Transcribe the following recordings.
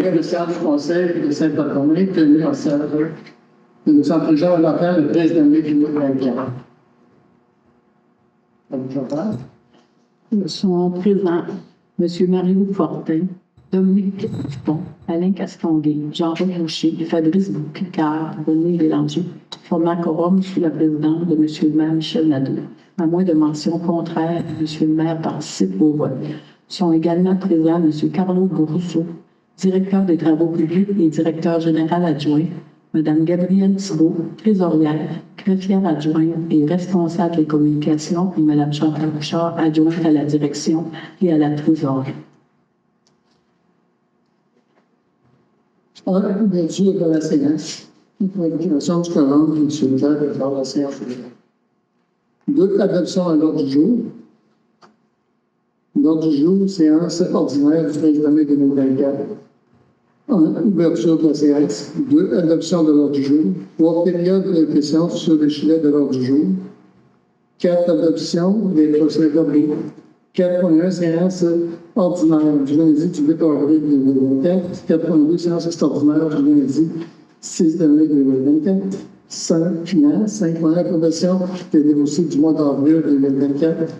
congrès de sciences du Conseil de Saint-Barthélemy, tenu en salle de nous Jean Lafayette le 13 mai 2024. Sont présents M. Mario Fortin, Dominique Dupont, Alain Castonguay, Jean-Paul Boucher, Fabrice Boucard, René Bélanger, formant quorum sous la présidence de M. le maire Michel Nadeau. À moins de mention contraire, M. le maire participe au vote. Sont également présents M. Carlo Bourrousseau, directeur des travaux publics et directeur général adjoint, Mme Gabrielle Thibault, trésorière, greffière adjointe et responsable des communications, et Mme Chantal Bouchard, adjointe à la direction et à la trésorerie. Mesure de la séance. Proclamation du quorum, M. le maire de faire la séance. 2. Adoption à l'ordre du jour. L'ordre du jour, séance ordinaire du 13 mai 2024. 1. Ouverture de la séance. 2. Adoption de l'ordre du jour. 3. Période de questions sur le filet de l'ordre du jour. 4. Adoption des procès-verbaux. 4.1. Séance ordinaire du lundi du 8 avril 2024. 4.2. Séance extraordinaire du lundi 6 mai 2024. 5.1. Approbation des dossiers du mois d'avril 2024.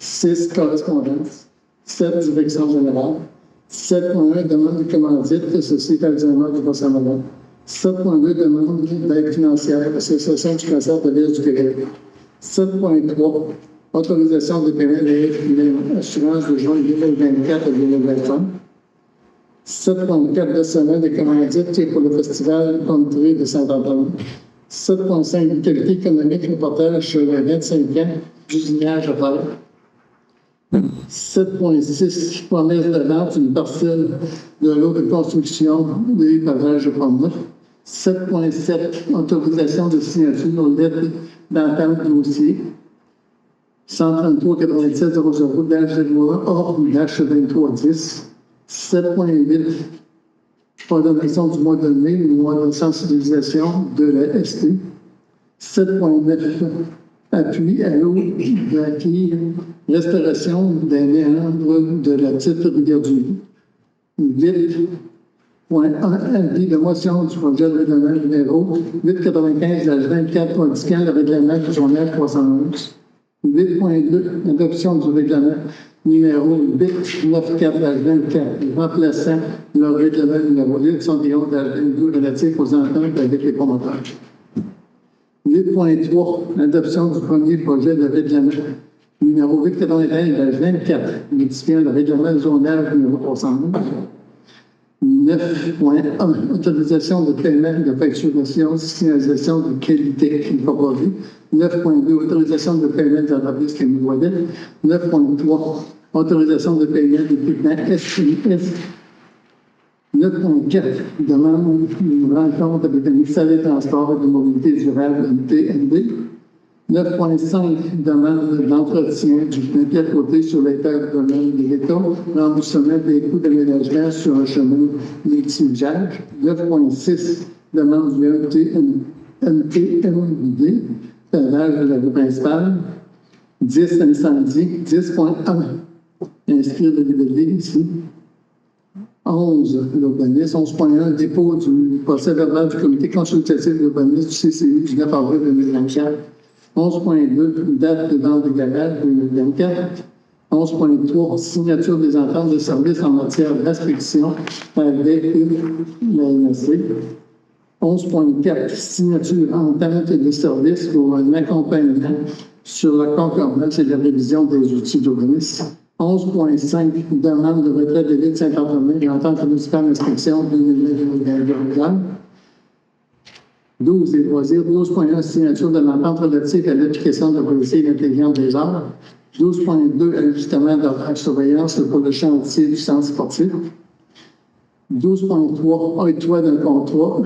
6. Correspondance. 7. Direction générale. 7.1. Demande de commandite, Société Alzheimer du Bas-Saint-Laurent. 7.2. Demande d'aide financière, Association du cancer de l'Est du Québec. 7.3. Autorisation de paiement des assurances de juin 2024 à 2025. 7.4. Versement des commandites pour le Festival Country de Saint-Antoine. 7.5. Qualité économique reportage sur les 25 ans d'usinage à faire. 7.6. Promesse de vente d'une parcelle de l'eau de construction des barrages de Pont-Neuf. 7.7. Autorisation de signature aux lettres d'entente dossier 133 97 00 -01 hors -2310. 7.8. Ordonnation du mois de mai, le mois de sensibilisation de la ST. 7.9. Appui à l'eau d'acquis, restauration des méandres de la petite rivière du Loup. 8.1. Avis de motion du projet de règlement numéro 895-24 indiquant le règlement du journal 311. 8.2. Adoption du règlement numéro 894-24 remplaçant le règlement numéro 871-22 relatif aux ententes avec les promoteurs. 8.3. Adoption du premier projet de règlement numéro 891-24 modifiant le règlement zonal numéro 311. 9.1. Autorisation de paiement de facturation, signalisation de qualité incorporée. 9.2. Autorisation de paiement d'entreprise Camille Ouellet. 9.3. Autorisation de paiement d'équipement SIS. 9.4. Demande une rencontre avec le ministère des Transports et de Mobilité durable TND. 9.5. Demande d'entretien du pneu à côté sur les terres de domaine de l'État. Remboursement des coûts d'aménagement sur un chemin multi-usage. 9.6. Demande du NTMD. Pavage de la rue principale. 10. Incendie. 10.1. Inscrire le libellé ici. 11. L'urbanisme. 11.1. Dépôt du procès verbal du comité consultatif de l'urbanisme du CCI du 9 avril 2024. 11.2. Date de vente de garage 2024. 11.3. Signature des ententes de services en matière de restriction avec l'ANSC. 11.4. Signature entente des services pour un accompagnement sur la concordance et la révision des outils d'urbanisme. 11.5. Demande de retrait de l'île de Saint-Antoine et entente municipale d'inscription 2020-2021. 12. Des loisirs. 12.1. Signature de l'entente relative à l'application de la politique intelligente des arts. 12.2. Ajustement de la surveillance pour le chantier du centre sportif. 12.3. Octroi d'un contrat.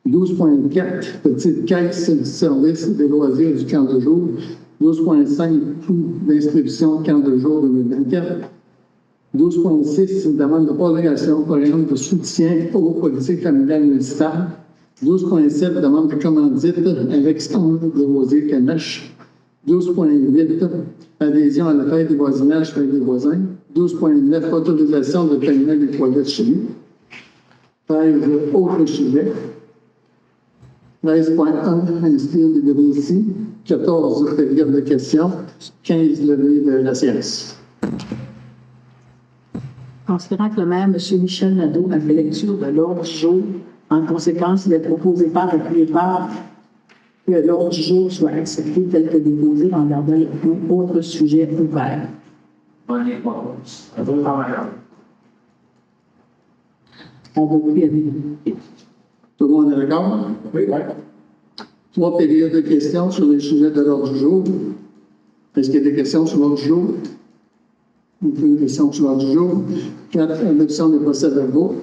12.4. Petite caisse de service des loisirs du camp de jour. 12.5. Coût d'inscription camp de jour 2024. 12.6. Demande de prolongation programme de soutien aux politiques familiales municipales. 12.7. Demande de commandite avec stand de Rosier Canache. 12.8. Adhésion à la fête du voisinage avec les voisins. 12.9, autorisation de paiement des toilettes chimiques. 13, autres sujets. 13.1, inscrire des délais ici. 14, période de questions. 15, levée de la séance. Considérant que le maire, M. Michel Nadeau, a fait lecture de l'ordre du jour, en conséquence, il est proposé par appuyé par que l'ordre du jour soit accepté tel que déposé en gardant le point autre sujet ouvert. On va plus aller. Tout le monde est d'accord? Oui. 3 périodes de questions sur les sujets de l'ordre du jour. Est-ce qu'il y a des questions sur l'ordre du jour? Aucune question sur l'ordre du jour. 4, adoption des procès-verbaux.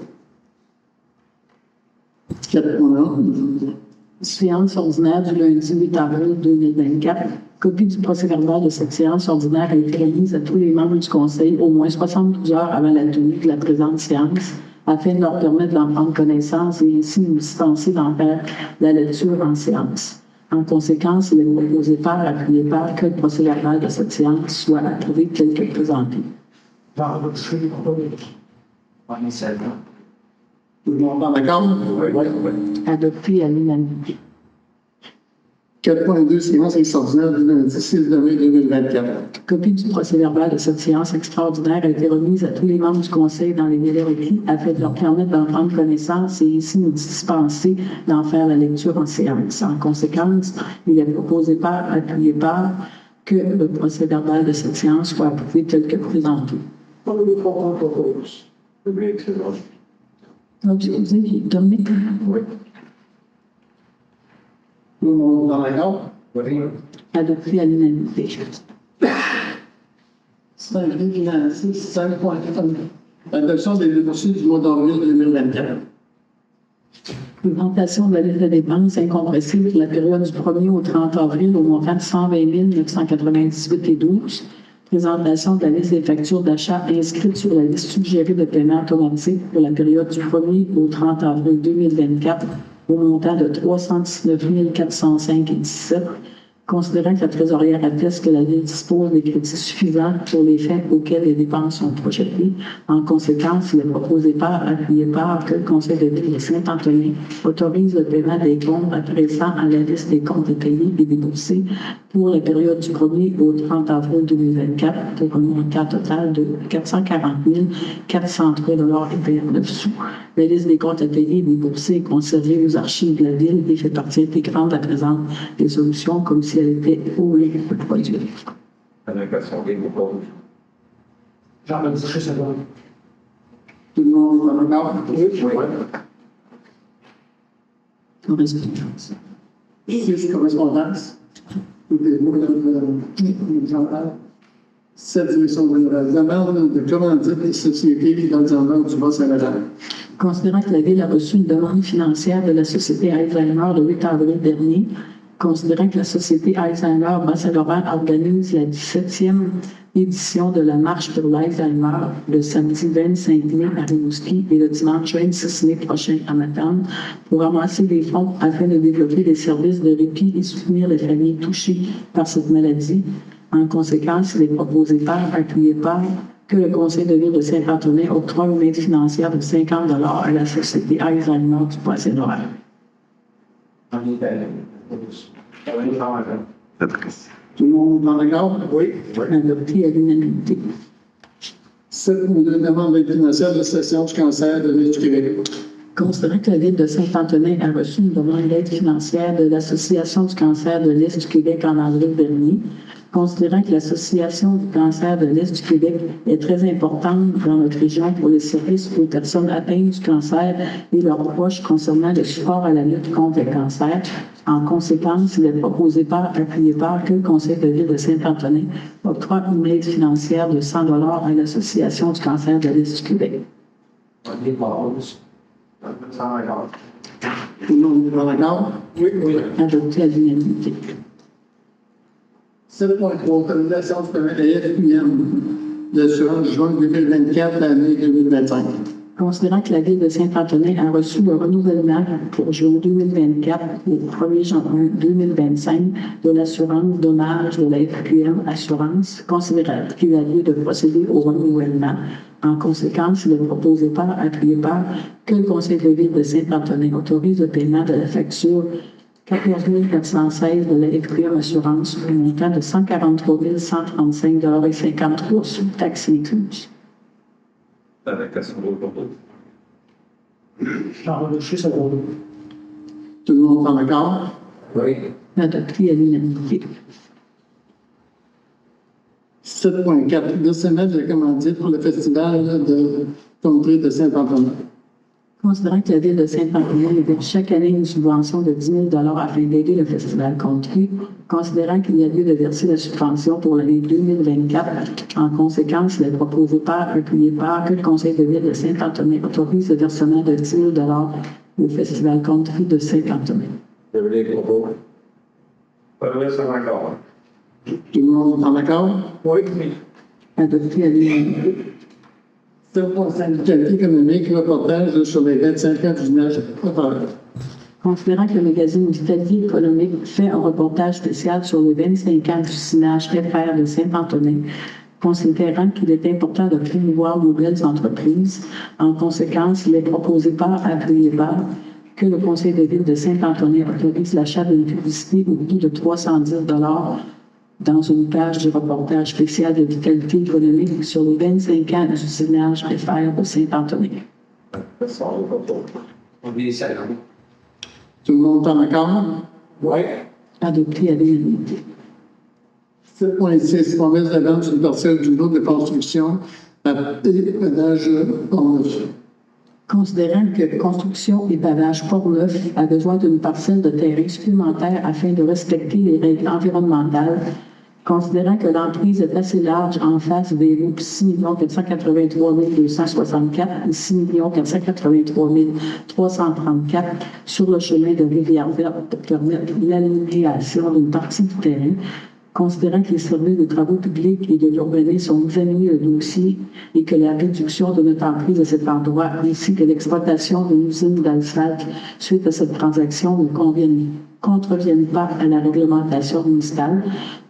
4.1. Séance ordinaire du lundi 8 avril 2024. Copie du procès-verbal de cette séance ordinaire a été remise à tous les membres du Conseil au moins 72 heures avant la tenue de la présente séance, afin de leur permettre d'en prendre connaissance et ainsi nous dispenser d'en faire la lecture en séance. En conséquence, il est proposé par appuyé par que le procès-verbal de cette séance soit approuvé tel que présenté. Tout le monde est d'accord? Adopté à l'unanimité. 4.2, séance extraordinaire du lundi 6 mai 2024. Copie du procès-verbal de cette séance extraordinaire a été remise à tous les membres du Conseil dans les délais requis afin de leur permettre d'en prendre connaissance et ainsi nous dispenser d'en faire la lecture en séance. En conséquence, il est proposé par appuyé par que le procès-verbal de cette séance soit approuvé tel que présenté. Dominique? Oui. Tout le monde est d'accord? Adopté à l'unanimité. 5.1. Adoption des dossiers du mois d'avril 2024. Présentation de la liste de dépenses incompressibles pour la période du 1er au 30 avril au montant de 120 998,12. Présentation de la liste des factures d'achat inscrites sur la liste suggérée de paiement automatique pour la période du 1er au 30 avril 2024 au montant de 319 405,17. Considérant que la trésorière atteste que la Ville dispose des crédits suffisants pour les fins auxquels les dépenses sont projetées, en conséquence, il est proposé par appuyé par que le Conseil de Ville de Saint-Antonin autorise le paiement des comptes apparaissant à la liste des comptes à payer et déboursés pour la période du 1er au 30 avril 2024 pour un montant total de 440 403,29 $. La liste des comptes à payer et déboursés est conservée aux archives de la Ville et fait partie intégrante de la présente résolution comme si elle était obligée de produire. Tout le monde est d'accord? Correspondance. 6, correspondance. Cette direction de la demande de commandite des sociétés dans les enveloppes du Bas-Saint-Laurent. Considérant que la Ville a reçu une demande financière de la société Alzheimer le 8 avril dernier, considérant que la société Alzheimer Bas-Saint-Laurent organise la 17e édition de la Marche pour l'Alzheimer le samedi 25 mai à Rimouski et le dimanche 26 mai prochain à Matane pour ramasser des fonds afin de développer des services de répit et soutenir les familles touchées par cette maladie. En conséquence, il est proposé par appuyé par que le Conseil de Ville de Saint-Antonin octroie une aide financière de 50 $ à la société Alzheimer du Bois-Saint-Laurent. Tout le monde est d'accord? Oui. Adopté à l'unanimité. 7, une demande d'aide financière de l'association du cancer de l'Est du Québec. Considérant que la Ville de Saint-Antonin a reçu une demande d'aide financière de l'Association du cancer de l'Est du Québec en avril dernier, considérant que l'Association du cancer de l'Est du Québec est très importante dans notre région pour les services aux personnes atteintes du cancer et leurs proches concernant le support à la lutte contre le cancer, en conséquence, il est proposé par appuyé par que le Conseil de Ville de Saint-Antonin octroie une aide financière de 100 $ à l'Association du cancer de l'Est du Québec. Tout le monde est d'accord? Oui. Adopté à l'unanimité. 7.3, autorisation du paiement de FUM d'assurance juin 2024 à mai 2025. Considérant que la Ville de Saint-Antonin a reçu le renouvellement pour juin 2024 au 1er janvier 2025 de l'assurance dommage de la FQM Assurance, considérant qu'il y a lieu de procéder au renouvellement. En conséquence, il est proposé par, appuyé par, que le Conseil de Ville de Saint-Antonin autorise le paiement de la facture 14 416 de la FQM Assurance pour un montant de 143 135,53 sous taxes incluses. Tout le monde est d'accord? Oui. Adopté à l'unanimité. 7.4. Versement de la commandite pour le festival de country de Saint-Antonin. Considérant que la Ville de Saint-Antonin verse chaque année une subvention de 10 000 afin d'aider le Festival Country, considérant qu'il y a lieu de verser la subvention pour l'année 2024, en conséquence, il est proposé par, appuyé par, que le Conseil de Ville de Saint-Antonin autorise le versement de 10 000 au Festival Country de Saint-Antonin. Je veux les propos. Tout le monde est d'accord? Oui. Adopté à l'unanimité. 7.5. Qualité économique, reportage sur les 25 ans du village opérateur. Considérant que le magazine Vitalité économique fait un reportage spécial sur les 25 ans du usinage FR de Saint-Antonin, considérant qu'il est important de promouvoir de nouvelles entreprises, en conséquence, il est proposé par, appuyé par, que le Conseil de Ville de Saint-Antonin autorise l'achat d'une publicité au coût de 310 dans une page du reportage spécial de vitalité économique sur les 25 ans du usinage FR de Saint-Antonin. Tout le monde est d'accord? Oui. Adopté à l'unanimité. 7.6. Promesse de vente d'une parcelle du lot de construction à pédage Pont-Neuf. Considérant que Construction et Pavage Port-Neuf a besoin d'une parcelle de terrain supplémentaire afin de respecter les règles environnementales, considérant que l'emprise est assez large en face des routes 6 483 264 et 6 483 334 sur le chemin de Rivière-Verte pour permettre l'aliénation d'une partie du terrain, considérant que les services de travaux publics et de l'urbanisme ont examiné le dossier et que la réduction de notre emprise à cet endroit ainsi que l'exploitation d'une usine d'asphalte suite à cette transaction ne contreviennent pas à la réglementation municipale,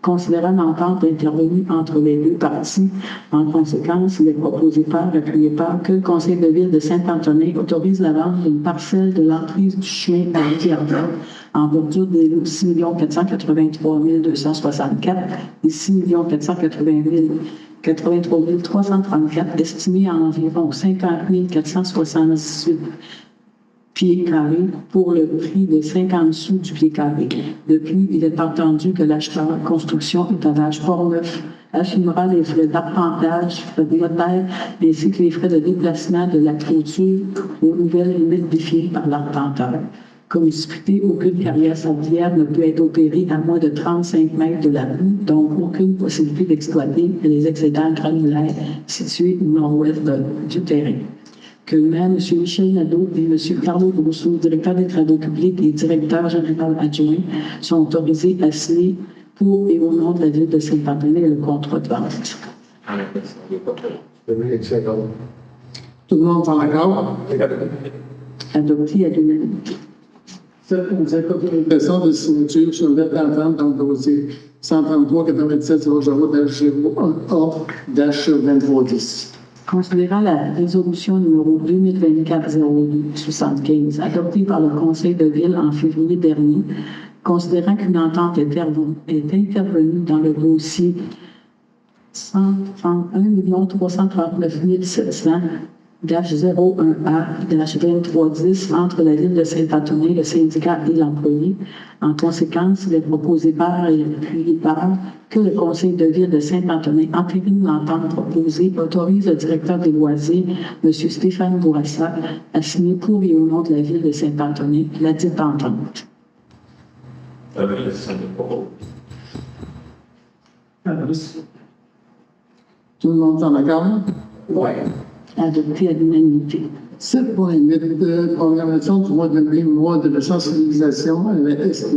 considérant l'entente intervenue entre les deux parties. En conséquence, il est proposé par, appuyé par, que le Conseil de Ville de Saint-Antonin autorise la vente d'une parcelle de l'emprise du chemin à Rivière-Verte en bordure des lots 6 483 264 et 6 483 334, estimés à environ 50 478 pieds carrés pour le prix de 50 sous du pied carré. De plus, il est entendu que l'acheteur Construction et Pavage Port-Neuf assumera les frais d'arpentage, de notaire, ainsi que les frais de déplacement de la clôture aux nouvelles limites définies par l'arpenteur. Comme discuté, aucune carrière sablière ne peut être opérée à moins de 35 mètres de la rue, donc aucune possibilité d'exploiter les excédents granulaires situés au nord-ouest du terrain. Que M. Michel Nadeau et M. Carlo Grosso, directeur des travaux publics et directeur général adjoint, sont autorisés à signer pour et au nom de la Ville de Saint-Antonin le contrat de vente. Tout le monde est d'accord? Adopté à l'unanimité. 7.5. Autorisation de signature sur lettre d'entente dans le dossier 133-87-001A-2310. Considérant la résolution numéro 2024-02-75 adoptée par le Conseil de Ville en février dernier, considérant qu'une entente est intervenue dans le dossier 131 339 700 -01A-2310 entre la Ville de Saint-Antonin, le syndicat et l'employé. En conséquence, il est proposé par et appuyé par que le Conseil de Ville de Saint-Antonin entérine l'entente proposée, autorise le directeur des loisirs, M. Stéphane Bourassa, à signer pour et au nom de la Ville de Saint-Antonin la dite entente. Tout le monde est d'accord? Oui. Adopté à l'unanimité. 7.8. Programmation du mois de mai, mois de la sensibilisation à la SE.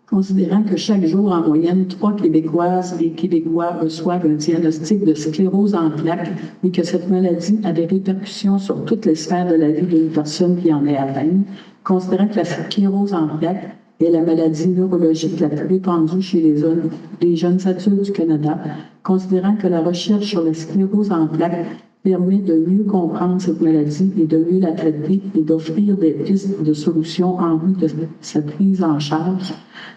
Considérant que chaque jour, en moyenne, 3 Québécoises et Québécois reçoivent un diagnostic de sclérose en plaques et que cette maladie a des répercussions sur toutes les sphères de la vie d'une personne qui en est atteinte, considérant que la sclérose en plaques est la maladie neurologique la plus répandue chez les jeunes adultes du Canada, considérant que la recherche sur la sclérose en plaques permet de mieux comprendre cette maladie et de mieux la traiter et d'offrir des pistes de solutions en vue de sa prise en charge,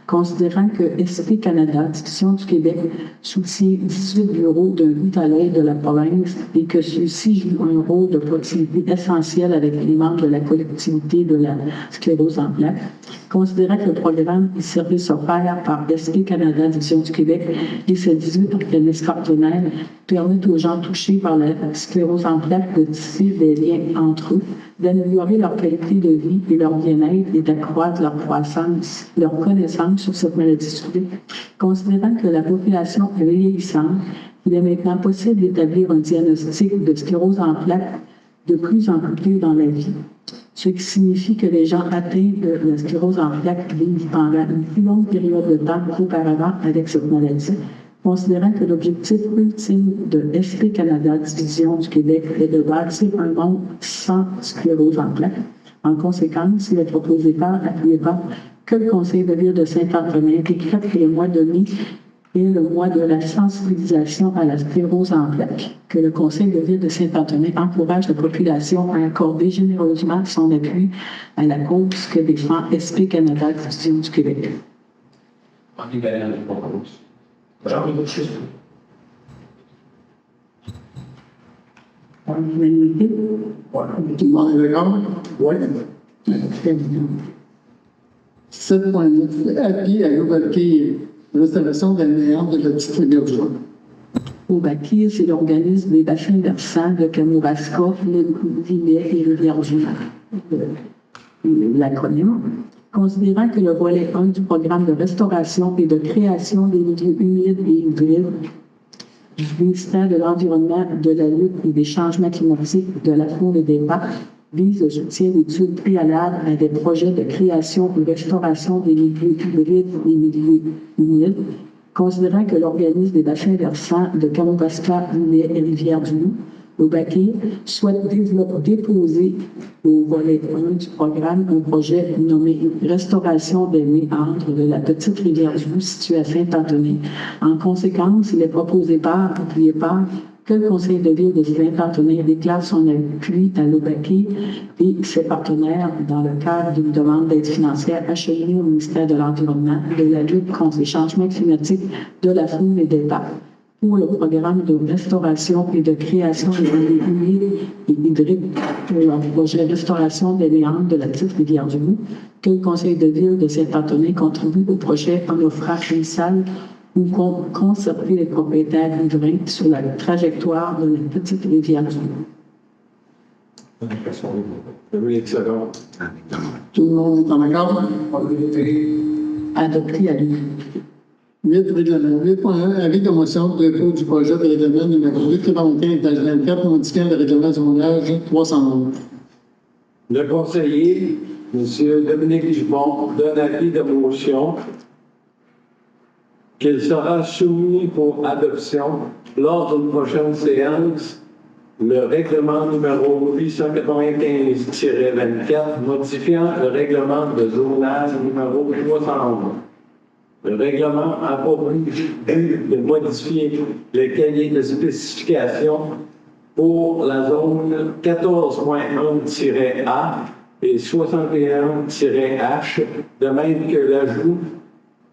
considérant que SP Canada, Division du Québec, soutient 18 bureaux d'un bout à l'autre de la province et que ceux-ci jouent un rôle de proximité essentiel avec les membres de la collectivité de la sclérose en plaques, considérant que le programme et services offerts par SP Canada, Division du Québec et ses 18 organismes partenaires permettent aux gens touchés par la sclérose en plaques de tisser des liens entre eux, d'améliorer leur qualité de vie et leur bien-être et d'accroître leur croissance, leur connaissance sur cette maladie subite, considérant que la population est vieillissante, il est maintenant possible d'établir un diagnostic de sclérose en plaques de plus en plus tôt dans la vie, ce qui signifie que les gens atteints de la sclérose en plaques vivent pendant une plus longue période de temps qu'auparavant avec cette maladie, considérant que l'objectif ultime de SP Canada Division du Québec est de bâtir un monde sans sclérose en plaques. En conséquence, il est proposé par appuyant que le Conseil de ville de Saint-Antonin décrète que le mois de mai est le mois de la sensibilisation à la sclérose en plaques, que le Conseil de ville de Saint-Antonin encourage la population à accorder généreusement son appui à la cause que défend SP Canada Division du Québec. On est gagnant, je propose. Unanimité? Tout le monde est d'accord? Oui. Très bien. 7.9. Appui à l'ouverture, restauration des méandres de la petite rivière du Rhône. Obaki, c'est l'organisme des bassins versants de Kamouraska, Lillet et Rivière-du-Loup. L'acronyme. Considérant que le volet 1 du programme de restauration et de création des milieux humides et hybrides du ministère de l'Environnement, de la lutte et des changements climatiques, de la faune et des parcs vise le soutien d'études préalables à des projets de création et restauration des milieux hybrides et milieux humides, considérant que l'organisme des bassins versants de Kamouraska, Lillet et Rivière-du-Loup, l'Obaki, souhaite déposer au volet 1 du programme un projet nommé Restauration des méandres de la petite rivière du Loup située à Saint-Antonin. En conséquence, il est proposé appuyé par que le Conseil de ville de Saint-Antonin déclare son appui à l'Obaki et ses partenaires dans le cadre d'une demande d'aide financière acheminée au ministère de l'Environnement, de la lutte contre les changements climatiques, de la faune et des parcs, pour le programme de restauration et de création des milieux humides et hybrides pour le projet Restauration des méandres de la petite rivière du Loup, que le Conseil de ville de Saint-Antonin contribue au projet en offrant une salle où conserver les propriétaires riverains sur la trajectoire de la petite rivière du Loup. Tout le monde est en accord? Adopté à l'unanimité. 8 règlement. 8.1. Avis de motion de dépôt du projet de règlement numéro 895-24 modifiant le règlement du montage 311. Le conseiller, M. Dominique Dupont, donne avis de motion qu'il sera soumis pour adoption lors d'une prochaine séance le règlement numéro 895-24 modifiant le règlement de zonage numéro 311. Le règlement a pour but de modifier le cahier de spécification pour la zone 14.1-A et 61-H, de même que l'ajout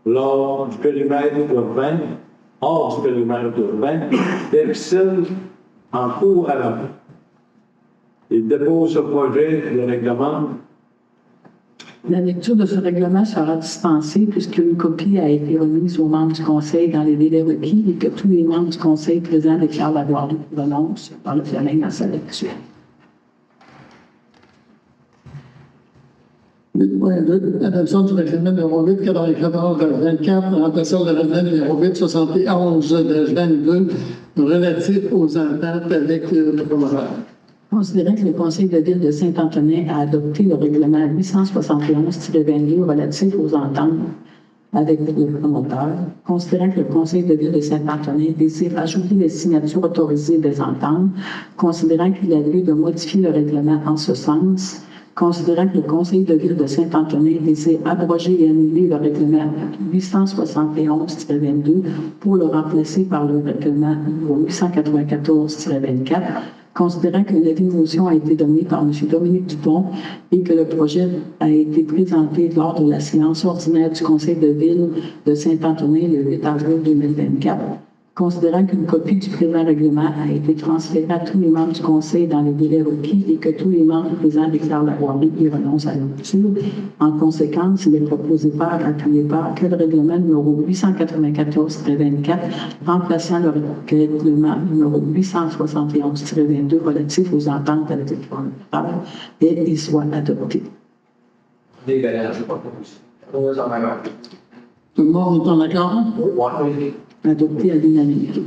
lors du périmètre urbain, hors du périmètre urbain, des piscines en cours à l'eau. Il dépose ce projet de règlement. La lecture de ce règlement sera dispensée puisqu'une copie a été remise aux membres du Conseil dans les délais requis et que tous les membres du Conseil présents déclarent l'avoir lu pour l'annonce par le Fleming dans sa lecture. 8.2. Adoption du règlement numéro 894-24 remplaçant le règlement numéro 871-22 relatif aux ententes avec le promoteur. Considérant que le Conseil de ville de Saint-Antonin a adopté le règlement 871-22 relatif aux ententes avec le promoteur, considérant que le Conseil de ville de Saint-Antonin désire ajouter les signatures autorisées des ententes, considérant qu'il a lieu de modifier le règlement en ce sens, considérant que le Conseil de ville de Saint-Antonin désire abroger et annuler le règlement 871-22 pour le remplacer par le règlement numéro 894-24, considérant que l'avis de motion a été donné par M. Dominique Dupont et que le projet a été présenté lors de la séance ordinaire du Conseil de ville de Saint-Antonin le 8 avril 2024, considérant qu'une copie du présent règlement a été transférée à tous les membres du Conseil dans les délais requis et que tous les membres présents déclarent l'avoir lu et renoncent à la lecture. En conséquence, il est proposé par, appuyé par, que le règlement numéro 894-24, remplaçant le règlement numéro 871-22 relatif aux ententes avec les fournisseurs, et soit adopté. Tout le monde est en accord? Adopté à l'unanimité.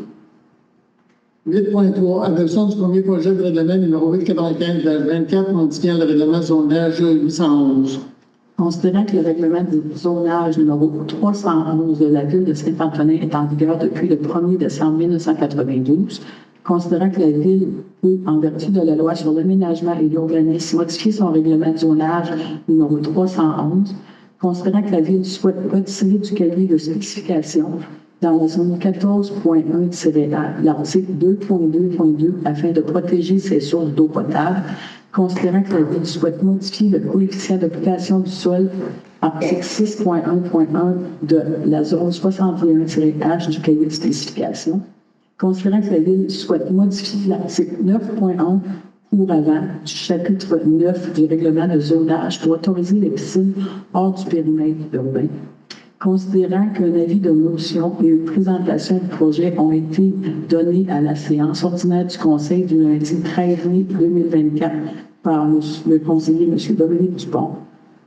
8.3. Adoption du premier projet de règlement numéro 895-24 modifiant le règlement zonage 811. Considérant que le règlement du zonage numéro 311 de la ville de Saint-Antonin est en vigueur depuis le 1er décembre 1992, considérant que la ville peut, en vertu de la loi sur l'aménagement et l'urbanisme, modifier son règlement de zonage numéro 311, considérant que la ville souhaite retirer du cahier de spécification dans la zone 14.1-A, l'article 2.2.2, afin de protéger ses sources d'eau potable, considérant que la ville souhaite modifier le coefficient d'occupation du sol, article 6.1.1 de la zone 61-H du cahier de spécification, considérant que la ville souhaite modifier l'article 9.1 pour avant du chapitre 9 du règlement de zonage pour autoriser les piscines hors du périmètre urbain, considérant qu'un avis de motion et une présentation du projet ont été donnés à la séance ordinaire du Conseil du lundi 13 mai 2024 par le conseiller M. Dominique Dupont,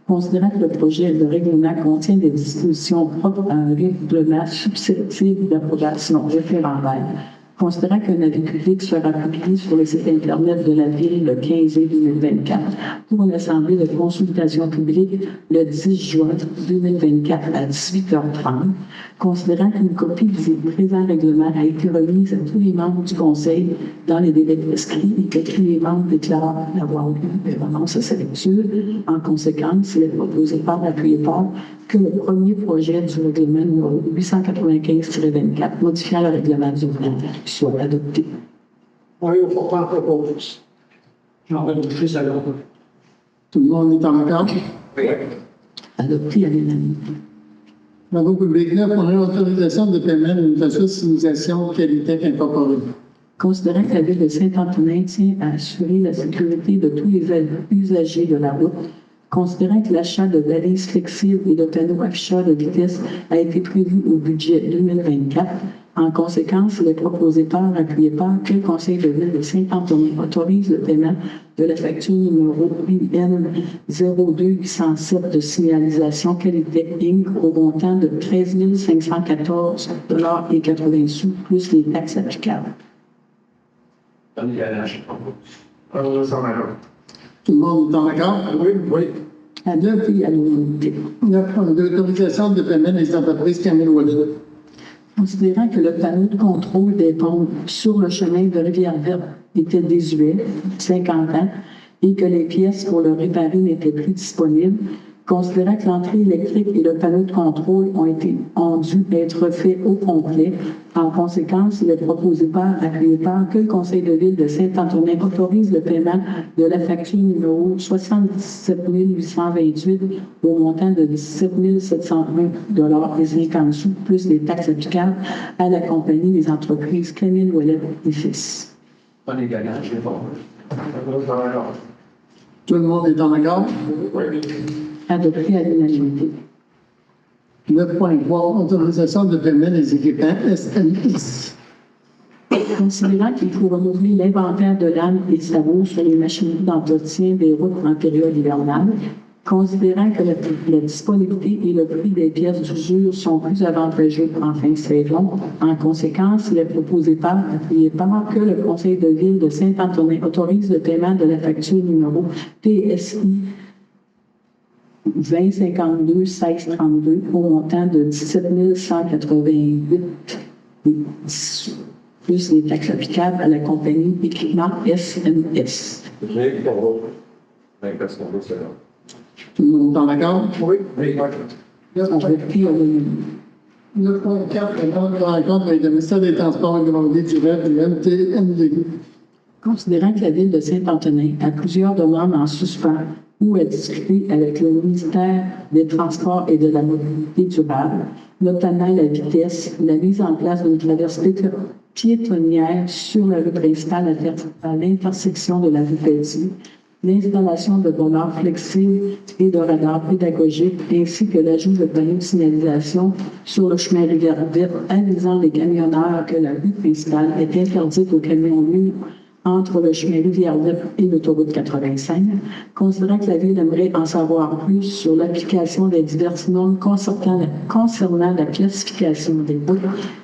considérant que le projet de règlement contient des dispositions propres à un règlement susceptible d'approbation référendaire, considérant qu'un avis public sera publié sur le site Internet de la Ville le 15 mai 2024 pour une assemblée de consultation publique le 10 juin 2024 à 18h30, considérant qu'une copie du présent règlement a été remise à tous les membres du Conseil dans les délais prescrits et que tous les membres déclarent l'avoir lu et renoncent à sa lecture. En conséquence, il est proposé par appuyé par que le premier projet du règlement numéro 895-24 modifiant le règlement du gouvernement soit adopté. Oui, il faut prendre propose. J'en vais toucher ça là. Tout le monde est en accord? Oui. Adopté à l'unanimité. Travaux publics 9. On a l'autorisation de paiement d'une socialisation de qualité incorporée. Considérant que la Ville de Saint-Antonin tient à assurer la sécurité de tous les usagers de la route, considérant que l'achat de balises flexibles et de panneaux afficheurs de vitesse a été prévu au budget 2024, en conséquence, il est proposé par, appuyé par, que le Conseil de ville de Saint-Antonin autorise le paiement de la facture numéro IN 02807 de signalisation qualité Inc. au montant de 13 514,80 $ plus les taxes applicables. Tout le monde est en accord? Oui. Adopté à l'unanimité. 9. On a l'autorisation de paiement des entreprises Camille Wallet. Considérant que le panneau de contrôle des pompes sur le chemin de Rivière-Verte était désuet, 50 ans, et que les pièces pour le réparer n'étaient plus disponibles, considérant que l'entrée électrique et le panneau de contrôle ont dû être faits au complet. En conséquence, il est proposé par, appuyé par, que le Conseil de ville de Saint-Antonin autorise le paiement de la facture numéro 77 828 au montant de 17 701,50 $ plus les taxes applicables à la compagnie des entreprises Camille Wallet et Fils. Pas les gagnants, je vais pas. Tout le monde est en accord? Adopté à l'unanimité. 9.3. Autorisation de paiement des équipements SNX. Considérant qu'il faut renouveler l'inventaire de lames et sabots sur les machines d'entretien des routes en période hivernale, considérant que la disponibilité et le prix des pièces d'usure sont plus avantageux en fin de saison, en conséquence, il est proposé par, appuyé par, que le Conseil de ville de Saint-Antonin autorise le paiement de la facture numéro PSI 2052-1632 au montant de 17 188 plus les taxes applicables à la compagnie Équipement SMS. Dominique Corbeau. Alain Castonguay, c'est là. Tout le monde est d'accord? Oui, oui. Adopté à l'unanimité. 9.4, demande de rencontre avec le ministère des Transports et de mobilité durable du MTMDG. Considérant que la Ville de Saint-Antonin a plusieurs demandes en suspens ou à discuter avec le ministère des Transports et de la Mobilité durable, notamment la vitesse, la mise en place d'une traverse piétonnière sur la rue principale à l'intersection de la rue Petit, l'installation de bonheurs flexibles et de radars pédagogiques, ainsi que l'ajout de panneaux de signalisation sur le chemin Rivière-Verte avisant les camionneurs que la rue principale est interdite aux camions lourds entre le chemin Rivière-Verte et l'autoroute 85, considérant que la Ville aimerait en savoir plus sur l'application des diverses normes concernant la classification des routes.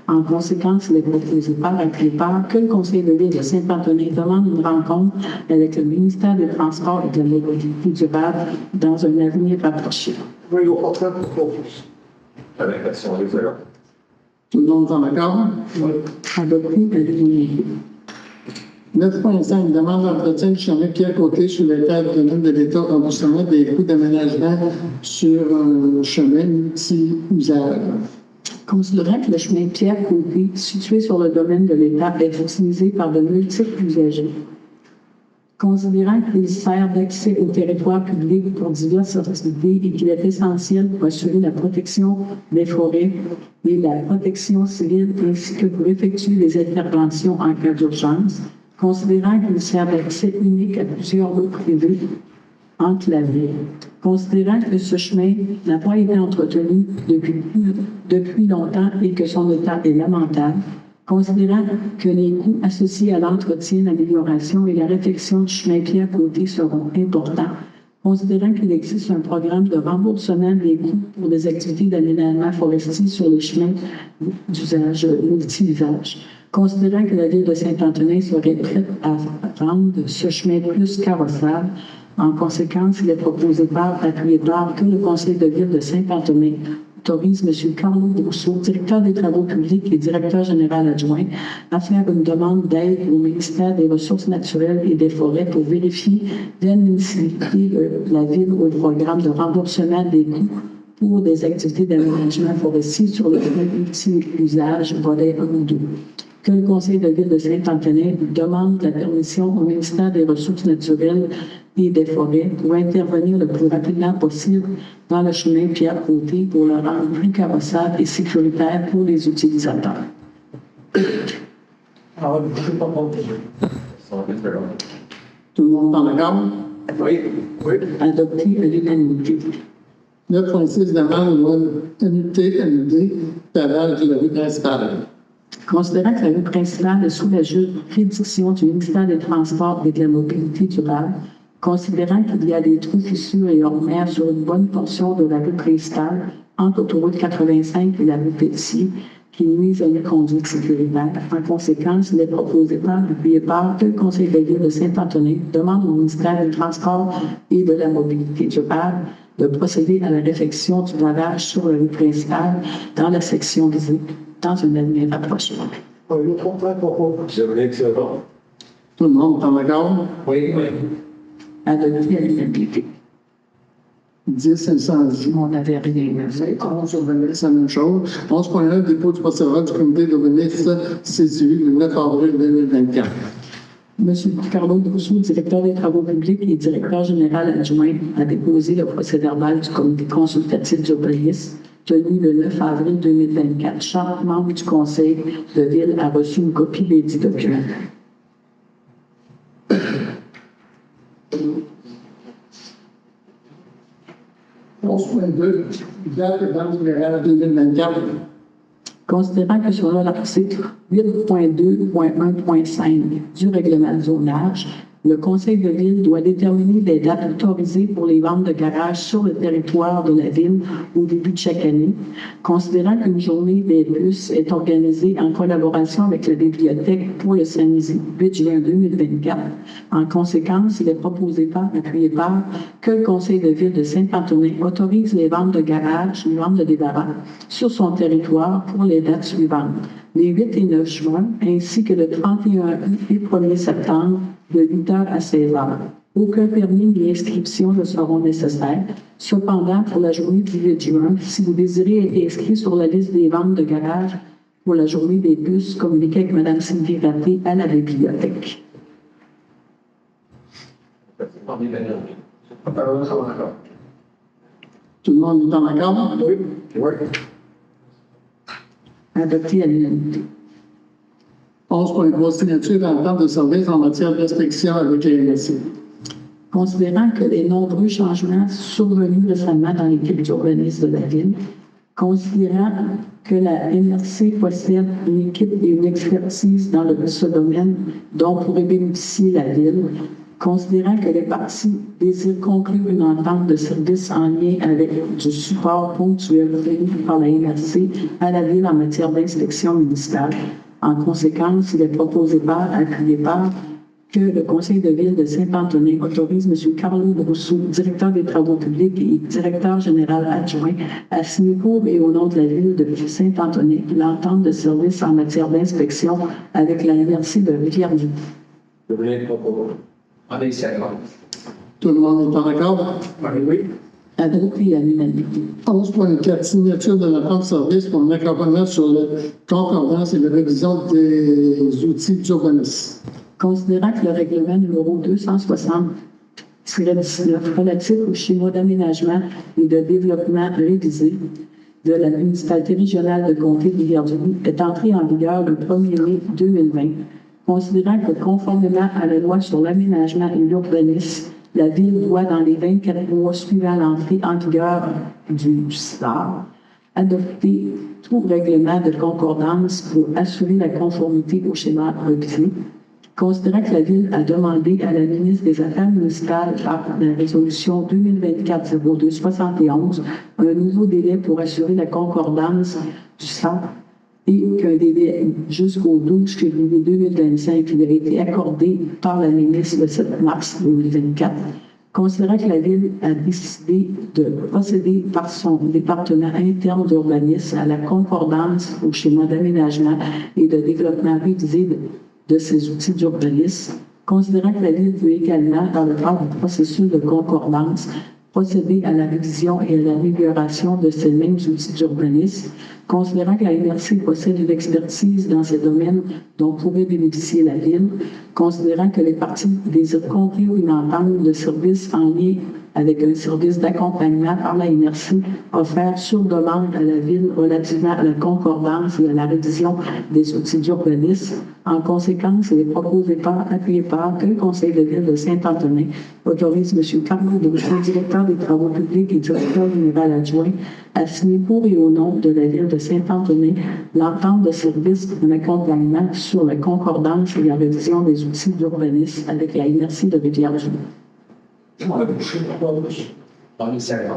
En conséquence, il est proposé par part que le Conseil de Ville de Saint-Antonin demande une rencontre avec le ministère des Transports et de la Mobilité durable dans un avenir rapproché. Oui, opportun pour tous. Alain Castonguay, c'est là. Tout le monde est d'accord? Oui. Adopté à l'unanimité. 9.5, demande d'entretien du chemin Pierre-Côté sur les terres communes de l'État, remboursement des coûts d'aménagement sur un chemin multi-usage. Considérant que le chemin Pierre-Côté, situé sur le domaine de l'État, est utilisé par de multiples usagers, considérant qu'il sert d'accès au territoire public pour diverses activités et qu'il est essentiel pour assurer la protection des forêts et la protection civile, ainsi que pour effectuer des interventions en cas d'urgence, considérant qu'il sert d'accès unique à plusieurs routes privées enclavées, considérant que ce chemin n'a pas été entretenu depuis longtemps et que son état est lamentable, considérant que les coûts associés à l'entretien, l'amélioration et la réfection du chemin Pierre-Côté seront importants, considérant qu'il existe un programme de remboursement des coûts pour des activités d'aménagement forestier sur les chemins d'usage multi-usage, considérant que la Ville de Saint-Antonin serait prête à rendre ce chemin plus carrossable. En conséquence, il est proposé appuyé par que le Conseil de Ville de Saint-Antonin autorise M. Carlo Brousseau, directeur des travaux publics et directeur général adjoint, à faire une demande d'aide au ministère des Ressources naturelles et des Forêts pour vérifier l'admissibilité de la Ville au programme de remboursement des coûts pour des activités d'aménagement forestier sur le chemin multi-usage volet 1 ou 2. Que le Conseil de Ville de Saint-Antonin demande la permission au ministère des Ressources naturelles et des Forêts pour intervenir le plus rapidement possible dans le chemin Pierre-Côté pour le rendre plus carrossable et sécuritaire pour les utilisateurs. Alors, je ne suis pas contre. Castonguay, c'est là. Tout le monde est d'accord? Oui, oui. Adopté à l'unanimité. 9.6, demande loi MTMD, pavage de la rue principale. Considérant que la rue principale est sous la juridiction du ministère des Transports et de la Mobilité durable, considérant qu'il y a des trous, fissures et ornières sur une bonne portion de la rue principale entre l'autoroute 85 et la rue Petit, qui nuisent à une conduite sécuritaire. En conséquence, il est proposé appuyé par que le Conseil de Ville de Saint-Antonin demande au ministère des Transports et de la Mobilité durable de procéder à la réfection du lavage sur la rue principale dans la section visée dans un avenir rapproché. Oui, opportun pour tous. Dominique, c'est là. Tout le monde est d'accord? Oui, oui. Adopté à l'unanimité. 10, incendie. On n'avait rien. C'est la même chose. 11.1, dépôt du procès-verbal du comité de ministre CCU le 9 avril 2024. Monsieur Carlo Brousseau, directeur des travaux publics et directeur général adjoint, a déposé le procès-verbal du comité consultatif d'urbanisme tenu le 9 avril 2024. Chaque membre du conseil de ville a reçu une copie des dix documents. Date et date générale 2024. Considérant que selon l'article 8.2.1.5 du règlement de zonage, Le conseil de ville doit déterminer des dates autorisées pour les ventes de garages sur le territoire de la ville au début de chaque année. Considérant qu'une journée des puces est organisée en collaboration avec la bibliothèque pour le samedi 8 juin 2024, en conséquence, il est proposé par, appuyé par, que le conseil de ville de Saint-Antonin autorise les ventes de garages, les ventes de débarras sur son territoire pour les dates suivantes, les 8 et 9 juin, ainsi que le 31 août et 1er septembre, de 8h à 16h. Aucun permis ni inscription ne seront nécessaires. Cependant, pour la journée du 8 juin, si vous désirez être inscrit sur la liste des ventes de garage pour la journée des puces, communiquez avec Mme Sylvie Raté à la bibliothèque. Tout le monde est en accord? Oui. Adopté à l'unanimité. 11.3 signature d'entente de service en matière d'inspection avec la MRC. Considérant que les nombreux changements survenus récemment dans l'équipe d'urbanisme de la ville, considérant que la MRC possède une équipe et une expertise dans ce domaine dont pourrait bénéficier la ville, considérant que les parties désirent conclure une entente de service en lien avec du support ponctuel fourni par la MRC à la ville en matière d'inspection municipale. En conséquence, il est proposé par, appuyé par, que le conseil de ville de Saint-Antonin autorise M. Carlo Brousseau, directeur des travaux publics et directeur général adjoint, à signer pour et au nom de la ville de Saint-Antonin l'entente de service en matière d'inspection avec la MRC de Rivière-du-Loup. Je viens de proposer. On est sérieux. Tout le monde est en accord? Oui. Adopté à l'unanimité. 11.4 signature de l'entente de service pour un accompagnement sur la concordance et la révision des outils d'urbanisme. Considérant que le règlement numéro 260-19 relatif au schéma d'aménagement et de développement révisé de la municipalité régionale de comté de Rivière-du-Loup est entré en vigueur le 1er mai 2020, considérant que conformément à la loi sur l'aménagement et l'urbanisme, la Ville doit, dans les 24 mois suivant l'entrée en vigueur du SAR, adopter tout règlement de concordance pour assurer la conformité au schéma révisé. Considérant que la Ville a demandé à la ministre des Affaires municipales par la résolution 2024-02-71 un nouveau délai pour assurer la concordance du SAR et qu'un délai jusqu'au 12 février 2025 lui a été accordé par la ministre le 7 mars 2024. Considérant que la Ville a décidé de procéder par son département interne d'urbanisme à la concordance au schéma d'aménagement et de développement révisé de ses outils d'urbanisme, considérant que la Ville veut également, dans le cadre du processus de concordance, procéder à la révision et à l'amélioration de ces mêmes outils d'urbanisme, considérant que la MRC possède une expertise dans ces domaines dont pourrait bénéficier la Ville, considérant que les parties désirent conclure une entente de service en lien avec un service d'accompagnement par la MRC offert sur demande à la Ville relativement à la concordance et à la révision des outils d'urbanisme. En conséquence, il est proposé par, appuyé par, que le Conseil de Ville de Saint-Antonin autorise M. Carlo Brousseau, directeur des travaux publics et directeur général adjoint, à signer pour et au nom de la Ville de Saint-Antonin l'entente de service d'un accompagnement sur la concordance et la révision des outils d'urbanisme avec la MRC de Rivière-du-Loup. On est sérieux.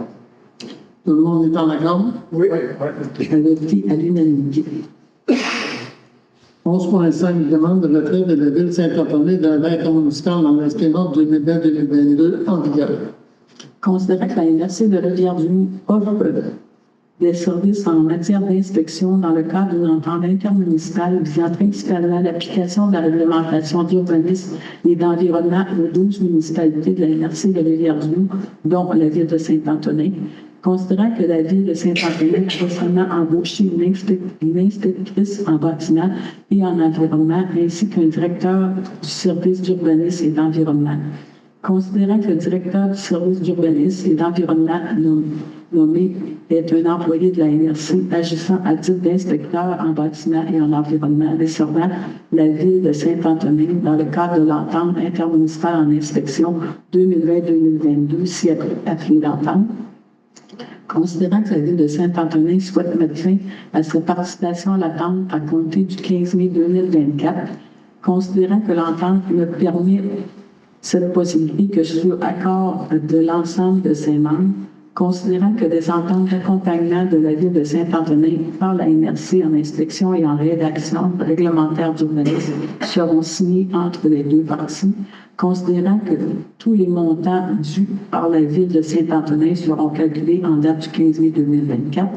Tout le monde est en accord? Oui. Adopté à l'unanimité. 11.5 demande de retrait de la Ville de Saint-Antonin de l'aide municipale dans l'instrument 2020-2022 en vigueur. Considérant que la MRC de Rivière-du-Loup offre des services en matière d'inspection dans le cadre d'une entente intermunicipale visant principalement l'application de la réglementation d'urbanisme et d'environnement aux 12 municipalités de la MRC de Rivière-du-Loup, dont la Ville de Saint-Antonin. Considérant que la Ville de Saint-Antonin a récemment embauché une inspectrice en bâtiment et en environnement, ainsi qu'un directeur du service d'urbanisme et d'environnement. Considérant que le directeur du service d'urbanisme et d'environnement nommé est un employé de la MRC agissant à titre d'inspecteur en bâtiment et en environnement, desservant la Ville de Saint-Antonin dans le cadre de l'entente intermunicipale en inspection 2020-2022, si appelée l'entente. Considérant que la Ville de Saint-Antonin souhaite mettre fin à sa participation à l'entente à compter du 15 mai 2024, considérant que l'entente ne permet cette possibilité que sur accord de l'ensemble de ses membres, considérant que des ententes d'accompagnement de la Ville de Saint-Antonin par la MRC en inspection et en rédaction réglementaire d'urbanisme seront signées entre les deux parties, considérant que tous les montants dus par la Ville de Saint-Antonin seront calculés en date du 15 mai 2024,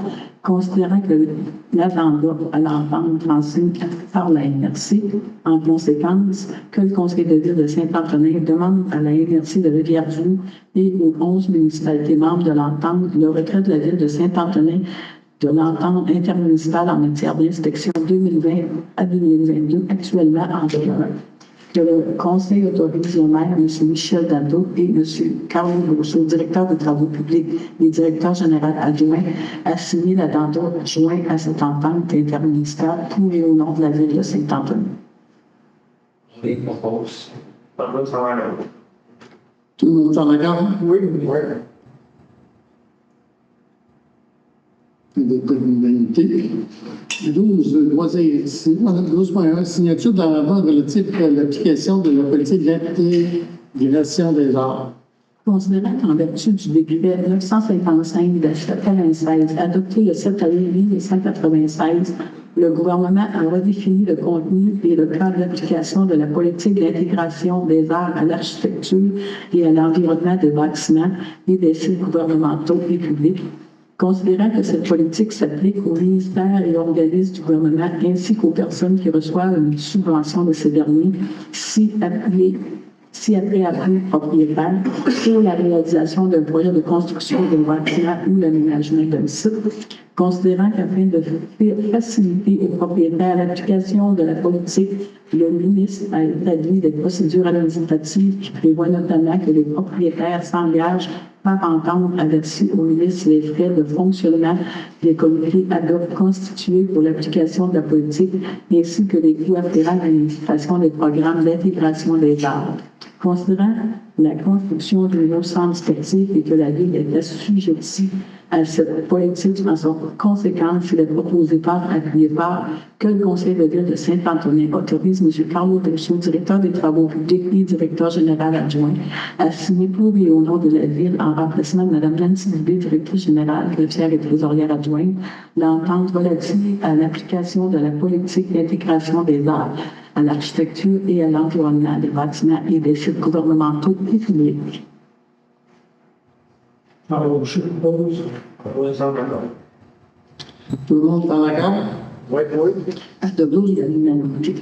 considérant que l'agenda à l'entente transmis par la MRC, en conséquence, que le Conseil de Ville de Saint-Antonin demande à la MRC de Rivière-du-Loup et aux 11 municipalités membres de l'entente le retrait de la Ville de Saint-Antonin de l'entente intermunicipale en matière d'inspection 2020 à 2022 actuellement en vigueur. Que le Conseil autorise le maire, M. Michel Dado, et M. Carlo Rousseau, directeur des travaux publics et directeur général adjoint, à signer l'addendum joint à cette entente intermunicipale pour et au nom de la Ville de Saint-Antonin. Je propose. Tout le monde est d'accord? Oui, oui. De l'unanimité. 12.1, signature de la demande relative à l'application de la politique d'intégration des arts. Considérant qu'en vertu du décret 955-96 adopté le 7 avril 1996, le gouvernement a redéfini le contenu et le cadre d'application de la politique d'intégration des arts à l'architecture et à l'environnement des bâtiments et des sites gouvernementaux et publics, considérant que cette politique s'applique aux ministères et organismes du gouvernement ainsi qu'aux personnes qui reçoivent une subvention de ces derniers, si après appui propriétaire pour la réalisation d'un projet de construction d'un bâtiment ou l'aménagement d'un site, considérant qu'afin de faciliter aux propriétaires l'application de la politique, le ministre a établi des procédures administratives qui prévoient notamment que les propriétaires s'engagent par entente à verser au ministre les frais de fonctionnement des comités ad hoc constitués pour l'application de la politique, ainsi que les coûts afférents à l'administration des programmes d'intégration des arts. Considérant la construction du nouveau centre sportif et que la Ville est assujettie à cette politique en son conséquence, il est proposé par, appuyé par, que le Conseil de Ville de Saint-Antonin autorise M. Carlo Rousseau, directeur des travaux publics et directeur général adjoint, à signer pour et au nom de la Ville, en remplacement de Mme Nancy Dubé, directrice générale, greffière et trésorière adjointe, l'entente relative à l'application de la politique d'intégration des arts à l'architecture et à l'environnement des bâtiments et des sites gouvernementaux et publics. Alors, je propose. Tout le monde est d'accord? Oui, oui. Adopté à l'unanimité.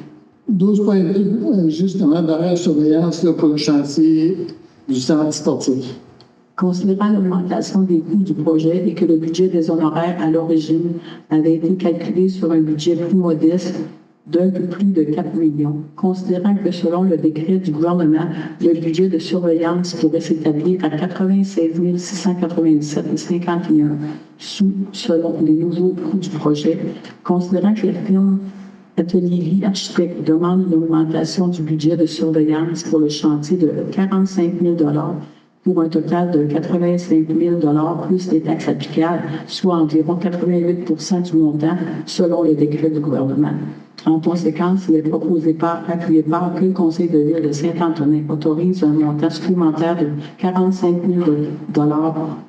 12.2, justement, d'arrêt de surveillance là, pour le chantier du centre sportif. Considérant l'augmentation des coûts du projet et que le budget des honoraires à l'origine avait été calculé sur un budget plus modeste d'un peu plus de 4 millions, considérant que selon le décret du gouvernement, le budget de surveillance pourrait s'établir à 96 697,51 sous selon les nouveaux coûts du projet, considérant que la firme Atelier Vie Architecte demande une augmentation du budget de surveillance pour le chantier de 45 000 pour un total de 85 000 plus les taxes applicables, soit environ 88 du montant selon le décret du gouvernement. En conséquence, il est proposé par, appuyé par, que le Conseil de Ville de Saint-Antonin autorise un montant supplémentaire de 45 000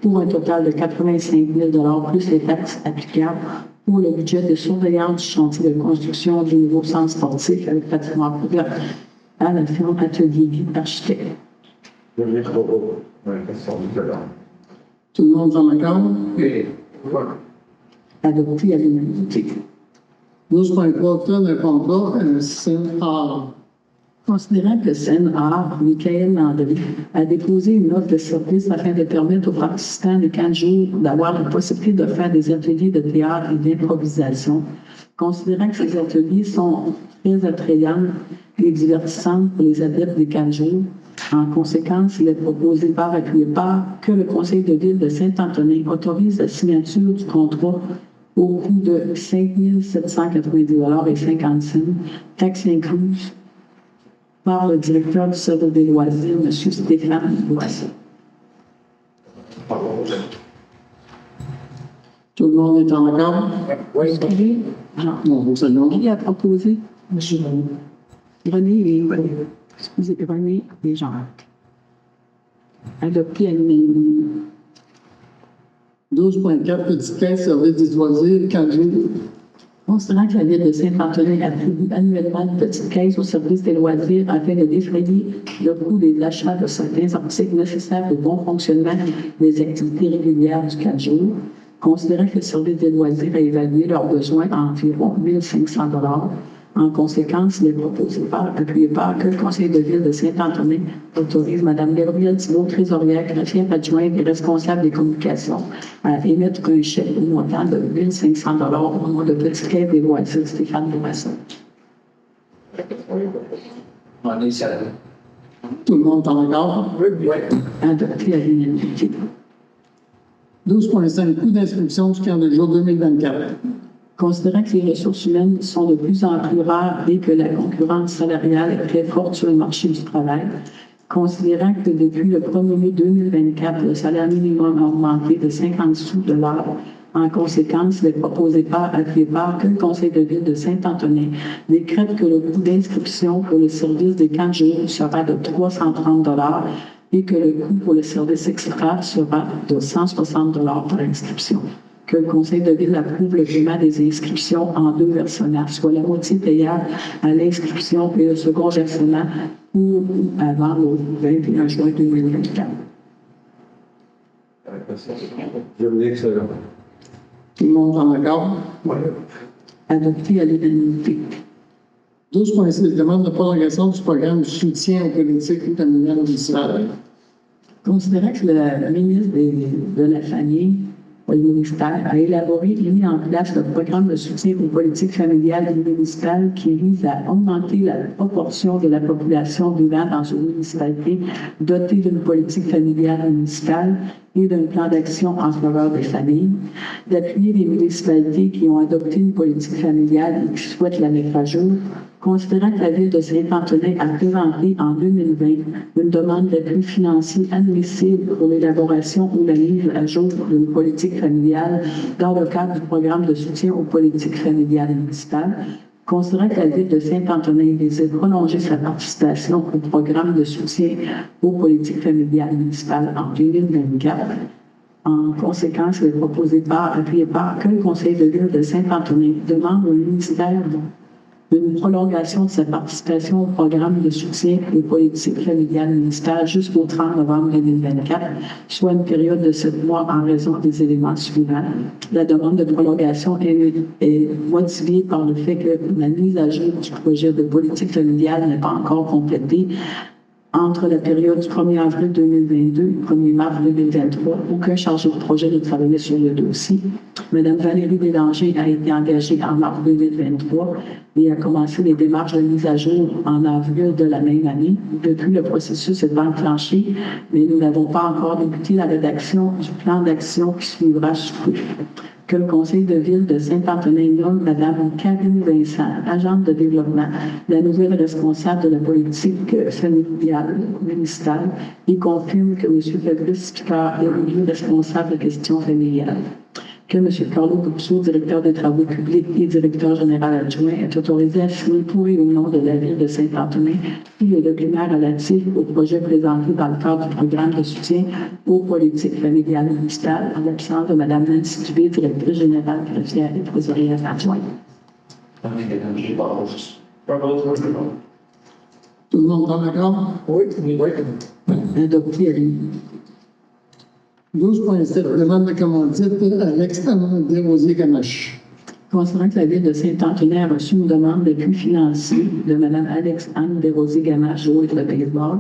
pour un total de 85 000 plus les taxes applicables pour le budget de surveillance du chantier de construction du nouveau centre sportif avec bâtiment couvert à la firme Atelier Vie Architecte. Je vais trop. Oui, question de là. Tout le monde est d'accord? Et voilà. Adopté à l'unanimité. 12.3, plan d'un contrat CNR. Considérant que CNR, Michael Landry, a déposé une offre de service afin de permettre aux participants des 15 jours d'avoir la possibilité de faire des ateliers de théâtre et d'improvisation, considérant que ces ateliers sont très attrayants et divertissants pour les adeptes des 15 jours, en conséquence, il est proposé par appuyé par que le Conseil de Ville de Saint-Antonin autorise la signature du contrat au coût de 5 790,50 $, taxes incluses, par le directeur du service des loisirs, M. Stéphane Boissy. Tout le monde est en accord? Oui, Non, c'est non. Qui a proposé? monsieur. René et Excusez, René et Jacques. Adopté à l'unanimité. 12.4, Petite Caisse, Service des loisirs, Cangé. Considérant que la Ville de Saint-Antonin attribue annuellement une petite caisse au service des loisirs afin de défrayer le coût des achats de certains articles nécessaires au bon fonctionnement des activités régulières du 4 jours, considérant que le service des loisirs a évalué leurs besoins à environ 1 500 $. En conséquence, il est proposé appuyé par que le Conseil de Ville de Saint-Antonin autorise Mme Gabrielle Thibault, trésorière, greffière adjointe et responsable des communications, à émettre un chèque au montant de 1 500 $ au nom de Petite Caisse des loisirs Stéphane Bourassa. On est sérieux. Tout le monde est en accord? Oui. Adopté à l'unanimité. 12.5, coût d'inscription du camp de jour 2024. Considérant que les ressources humaines sont de plus en plus rares et que la concurrence salariale est très forte sur le marché du travail, considérant que depuis le 1er mai 2024, le salaire minimum a augmenté de 50 sous de l'heure. En conséquence, il est proposé appuyé par que le Conseil de Ville de Saint-Antonin décrète que le coût d'inscription pour le service des camps de jour sera de 330 $ et que le coût pour le service extra sera de 160 $ par inscription. Que le Conseil de Ville approuve le paiement des inscriptions en 2 versements, soit la moitié payable à l'inscription et le second versement ou avant le 21 juin 2024. Je vous dis que c'est là. Tout le monde est en accord? Adopté à l'unanimité. 12.6, demande de prolongation du programme de soutien aux politiques familiales municipales. Considérant que le ministre de la Famille, le ministère, a élaboré et mis en place le programme de soutien aux politiques familiales et municipales qui vise à augmenter la proportion de la population vivant dans une municipalité dotée d'une politique familiale municipale et d'un plan d'action en faveur des familles, d'appuyer les municipalités qui ont adopté une politique familiale et qui souhaitent la mettre à jour, considérant que la Ville de Saint-Antonin a présenté en 2020 une demande d'appui financier admissible pour l'élaboration ou la mise à jour d'une politique familiale dans le cadre du programme de soutien aux politiques familiales municipales, considérant que la Ville de Saint-Antonin désire prolonger sa participation au programme de soutien aux politiques familiales municipales en 2024. En conséquence, il est proposé appuyé par que le Conseil de Ville de Saint-Antonin demande au ministère une prolongation de sa participation au programme de soutien aux politiques familiales municipales jusqu'au 30 novembre 2024, soit une période de 7 mois en raison des éléments suivants. La demande de prolongation est motivée par le fait que la mise à jour du projet de politique familiale n'est pas encore complétée. Entre la période du 1er avril 2022 et le 1er mars 2023, aucun chargé de projet ne travaillait sur le dossier. Mme Valérie Bélanger a été engagée en mars 2023 et a commencé les démarches de mise à jour en avril de la même année. Depuis, le processus est enclenché, mais nous n'avons pas encore débuté la rédaction du plan d'action qui suivra sous peu. Que le Conseil de Ville de Saint-Antonin nomme Mme Karine Vincent, agente de développement, la nouvelle responsable de la politique familiale municipale, et confirme que M. Fabrice Picard est le responsable de questions familiales. Que M. Carlo Bourseau, directeur des travaux publics et directeur général adjoint, est autorisé à signer pour et au nom de la Ville de Saint-Antonin tous les documents relatifs au projet présenté dans le cadre du programme de soutien aux politiques familiales municipales, en l'absence de Mme Nancy Dubé, directrice générale, greffière et trésorière adjointe. Tout le monde est en accord? Oui. Adopté à l'unanimité. 12.7, demande de commandite à l'externe des Rosiers-Gamache. Considérant que la Ville de Saint-Antonin a reçu une demande d'appui financier de Mme Alex-Anne Desrosiers-Gamache, joueuse de baseball,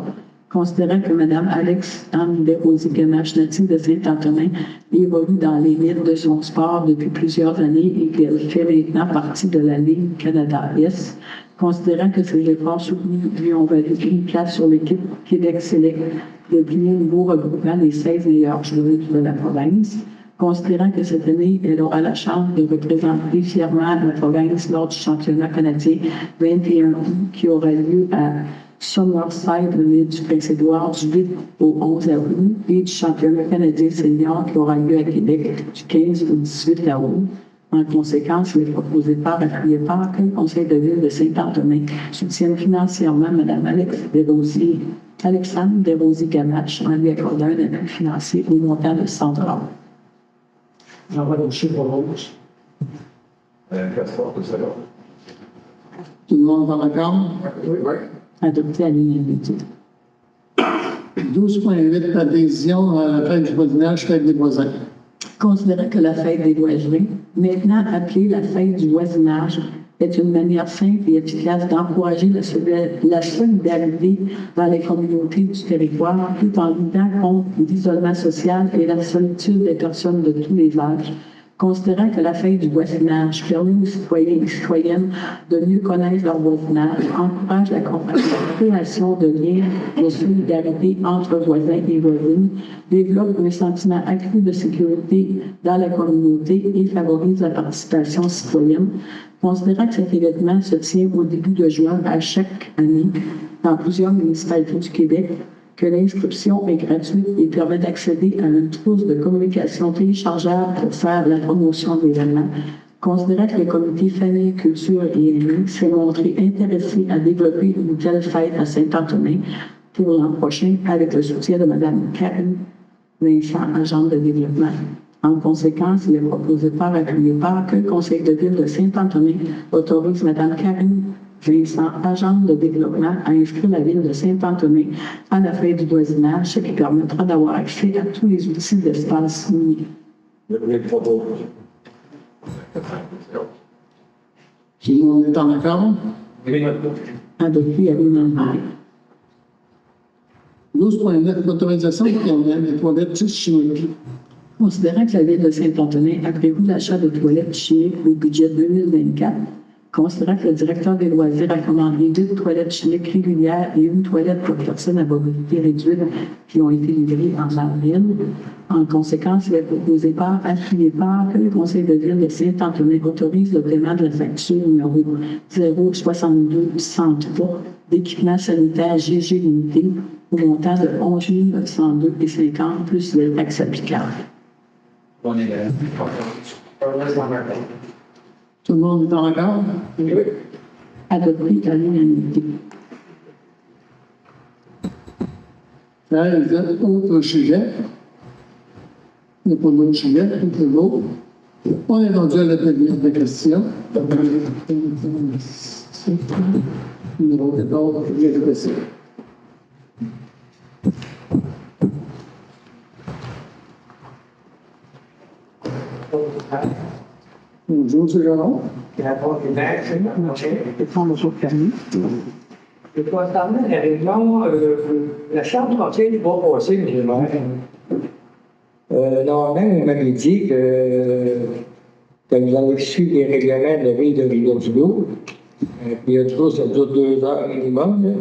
considérant que Mme Alex-Anne Desrosiers-Gamache, native de Saint-Antonin, évolue dans les limites de son sport depuis plusieurs années et qu'elle fait maintenant partie de la Ligue Canada-Est, considérant que ses efforts soutenus lui ont valu une place sur l'équipe Québec Select depuis un nouveau regroupement des 16 meilleurs joueurs de la province, considérant que cette année, elle aura la chance de représenter fièrement la province lors du championnat canadien 21 août qui aura lieu à Summerside, l'île du Prince-Édouard, du 8 au 11 août, et du championnat canadien senior qui aura lieu à Québec du 15 au 18 août. En conséquence, il est proposé appuyé par que le Conseil de Ville de Saint-Antonin soutienne financièrement Mme Alex Desrosiers Alexandre Desrosiers-Gamache en lui accordant un appui financier au montant de 100 $. J'envoie le chiffre rose. Tout le monde est d'accord? Oui, oui. Adopté à l'unanimité. 12.8, adhésion à la fête du voisinage, fête des voisins. Considérant que la fête des voisins, maintenant appelée la fête du voisinage, est une manière simple et efficace d'encourager la solidarité dans les communautés du territoire, tout en luttant contre l'isolement social et la solitude des personnes de tous les âges. Considérant que la fête du voisinage permet aux citoyens et citoyennes de mieux connaître leur voisinage, encourage la création de liens de solidarité entre voisins et voisines, développe un sentiment accru de sécurité dans la communauté et favorise la participation citoyenne. Considérant que cet événement se tient au début de juin à chaque année dans plusieurs municipalités du Québec, que l'inscription est gratuite et permet d'accéder à une trousse de communication téléchargeable pour faire la promotion de l'événement. Considérant que le comité Famille, Culture et Aînés s'est montré intéressé à développer une telle fête à Saint-Antonin pour l'an prochain avec le soutien de Mme Karine Vincent, agente de développement. En conséquence, il est proposé par appuyé par que le Conseil de ville de Saint-Antonin autorise Mme Karine Vincent, agente de développement, à inscrire la ville de Saint-Antonin à la fête du voisinage, ce qui permettra d'avoir accès à tous les outils d'espace numérique. Tout le monde est en accord? Adopté à l'unanimité. 12.9, l'autorisation pour les toilettes chimiques. Considérant que la ville de Saint-Antonin a prévu l'achat de toilettes chimiques au budget 2024, considérant que le directeur des loisirs a commandé 2 toilettes chimiques régulières et une toilette pour personnes à mobilité réduite qui ont été livrées en avril. En conséquence, il est proposé par appuyé par que le Conseil de ville de Saint-Antonin autorise le paiement de la facture numéro 06203 d'équipement sanitaire GG limité au montant de 11 902,50 plus les taxes applicables. Tout le monde est en accord? Adopté à l'unanimité. 13, autre sujet. Il n'y a pas d'autre sujet, c'est l'autre. On est rendu à la dernière des questions. Numéro 14, je vais passer. Bonjour, M. Jaron. Je concernant la réunion, la charte du conseil du bois passé, M. le maire. Normalement, vous m'avez dit que vous avez reçu les règlements de la ville de Rivière-du-Loup. Puis, du coup, ça dure 2 heures minimum. Là.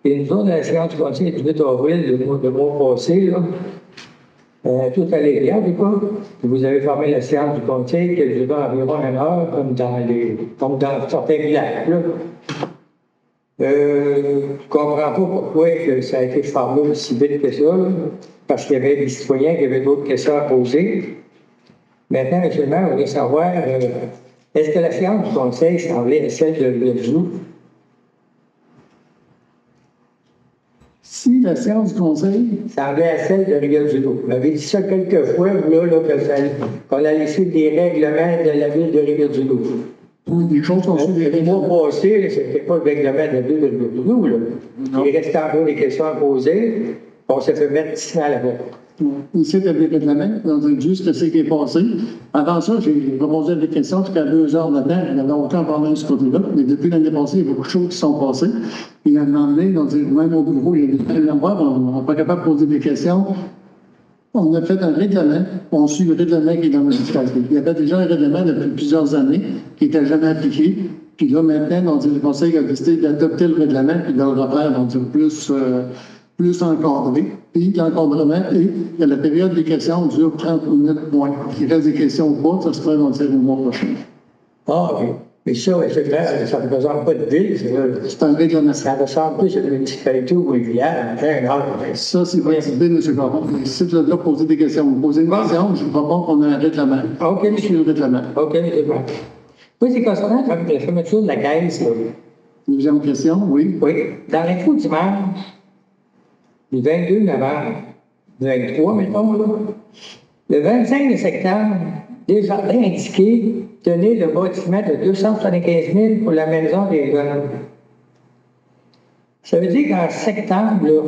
Et nous autres, à la séance du conseil du 8 avril, le mois passé, là, tout allait bien, du coup. Vous avez fermé la séance du conseil qui a duré environ 1 heure, comme dans certains villages. Là. Je ne comprends pas pourquoi que ça a été fermé aussi vite que ça, là, parce qu'il y avait des citoyens qui avaient d'autres questions à poser. Maintenant, M. le maire, on voudrait savoir, est-ce que la séance du conseil semblait à celle de Rivière-du-Loup? Si la séance du conseil, Semblait à celle de Rivière-du-Loup. Vous m'avez dit ça quelques fois, vous, là qu'on allait suivre les règlements de la ville de Rivière-du-Loup. des choses sont sur des Le règles. mois passé, c'était pas le règlement de la ville de Rivière-du-Loup, là. Il restait encore des questions à poser. On s'est fait mettre 10 ans là-bas. Ici, il y a des règlements, dans le juste ce qui est passé. Avant ça, j'ai proposé des questions jusqu'à 2 heures matin. Il n'y avait aucun problème de ce côté-là. Mais depuis l'année passée, il y a beaucoup de choses qui sont passées. Il a demandé, même au bureau, il y a des membres, on n'est pas capable de poser des questions. On a fait un règlement, on suit le règlement qui est dans le municipalité. Il y avait déjà un règlement depuis plusieurs années qui n'était jamais appliqué. Puis là, maintenant, le conseil a décidé d'adopter le règlement et de le refaire plus encadré. Puis l'encadrement, et la période des questions dure 30 minutes moins. Il reste des questions ou pas, ça se fera dans le mois prochain. Ah, OK. Mais ça, c'est clair, ça ne représente pas de ville, C'est un règlement. ça ressemble plus à une municipalité ou une rivière. Ça, c'est votre idée, M. Caron. Mais si vous êtes là pour poser des questions, vous posez une question, je vous propose qu'on ait un règlement. OK, Je suis le règlement. OK, c'est bon. Oui, c'est concernant la fermeture de la caisse. Là. Deuxième question, oui. Oui. Dans l'info dimanche, le 22 novembre, 23, mettons, là. Le 25 septembre, Desjardins a indiqué donner le bâtiment de 275 000 pour la maison des jeunes. Ça veut dire qu'en septembre, là,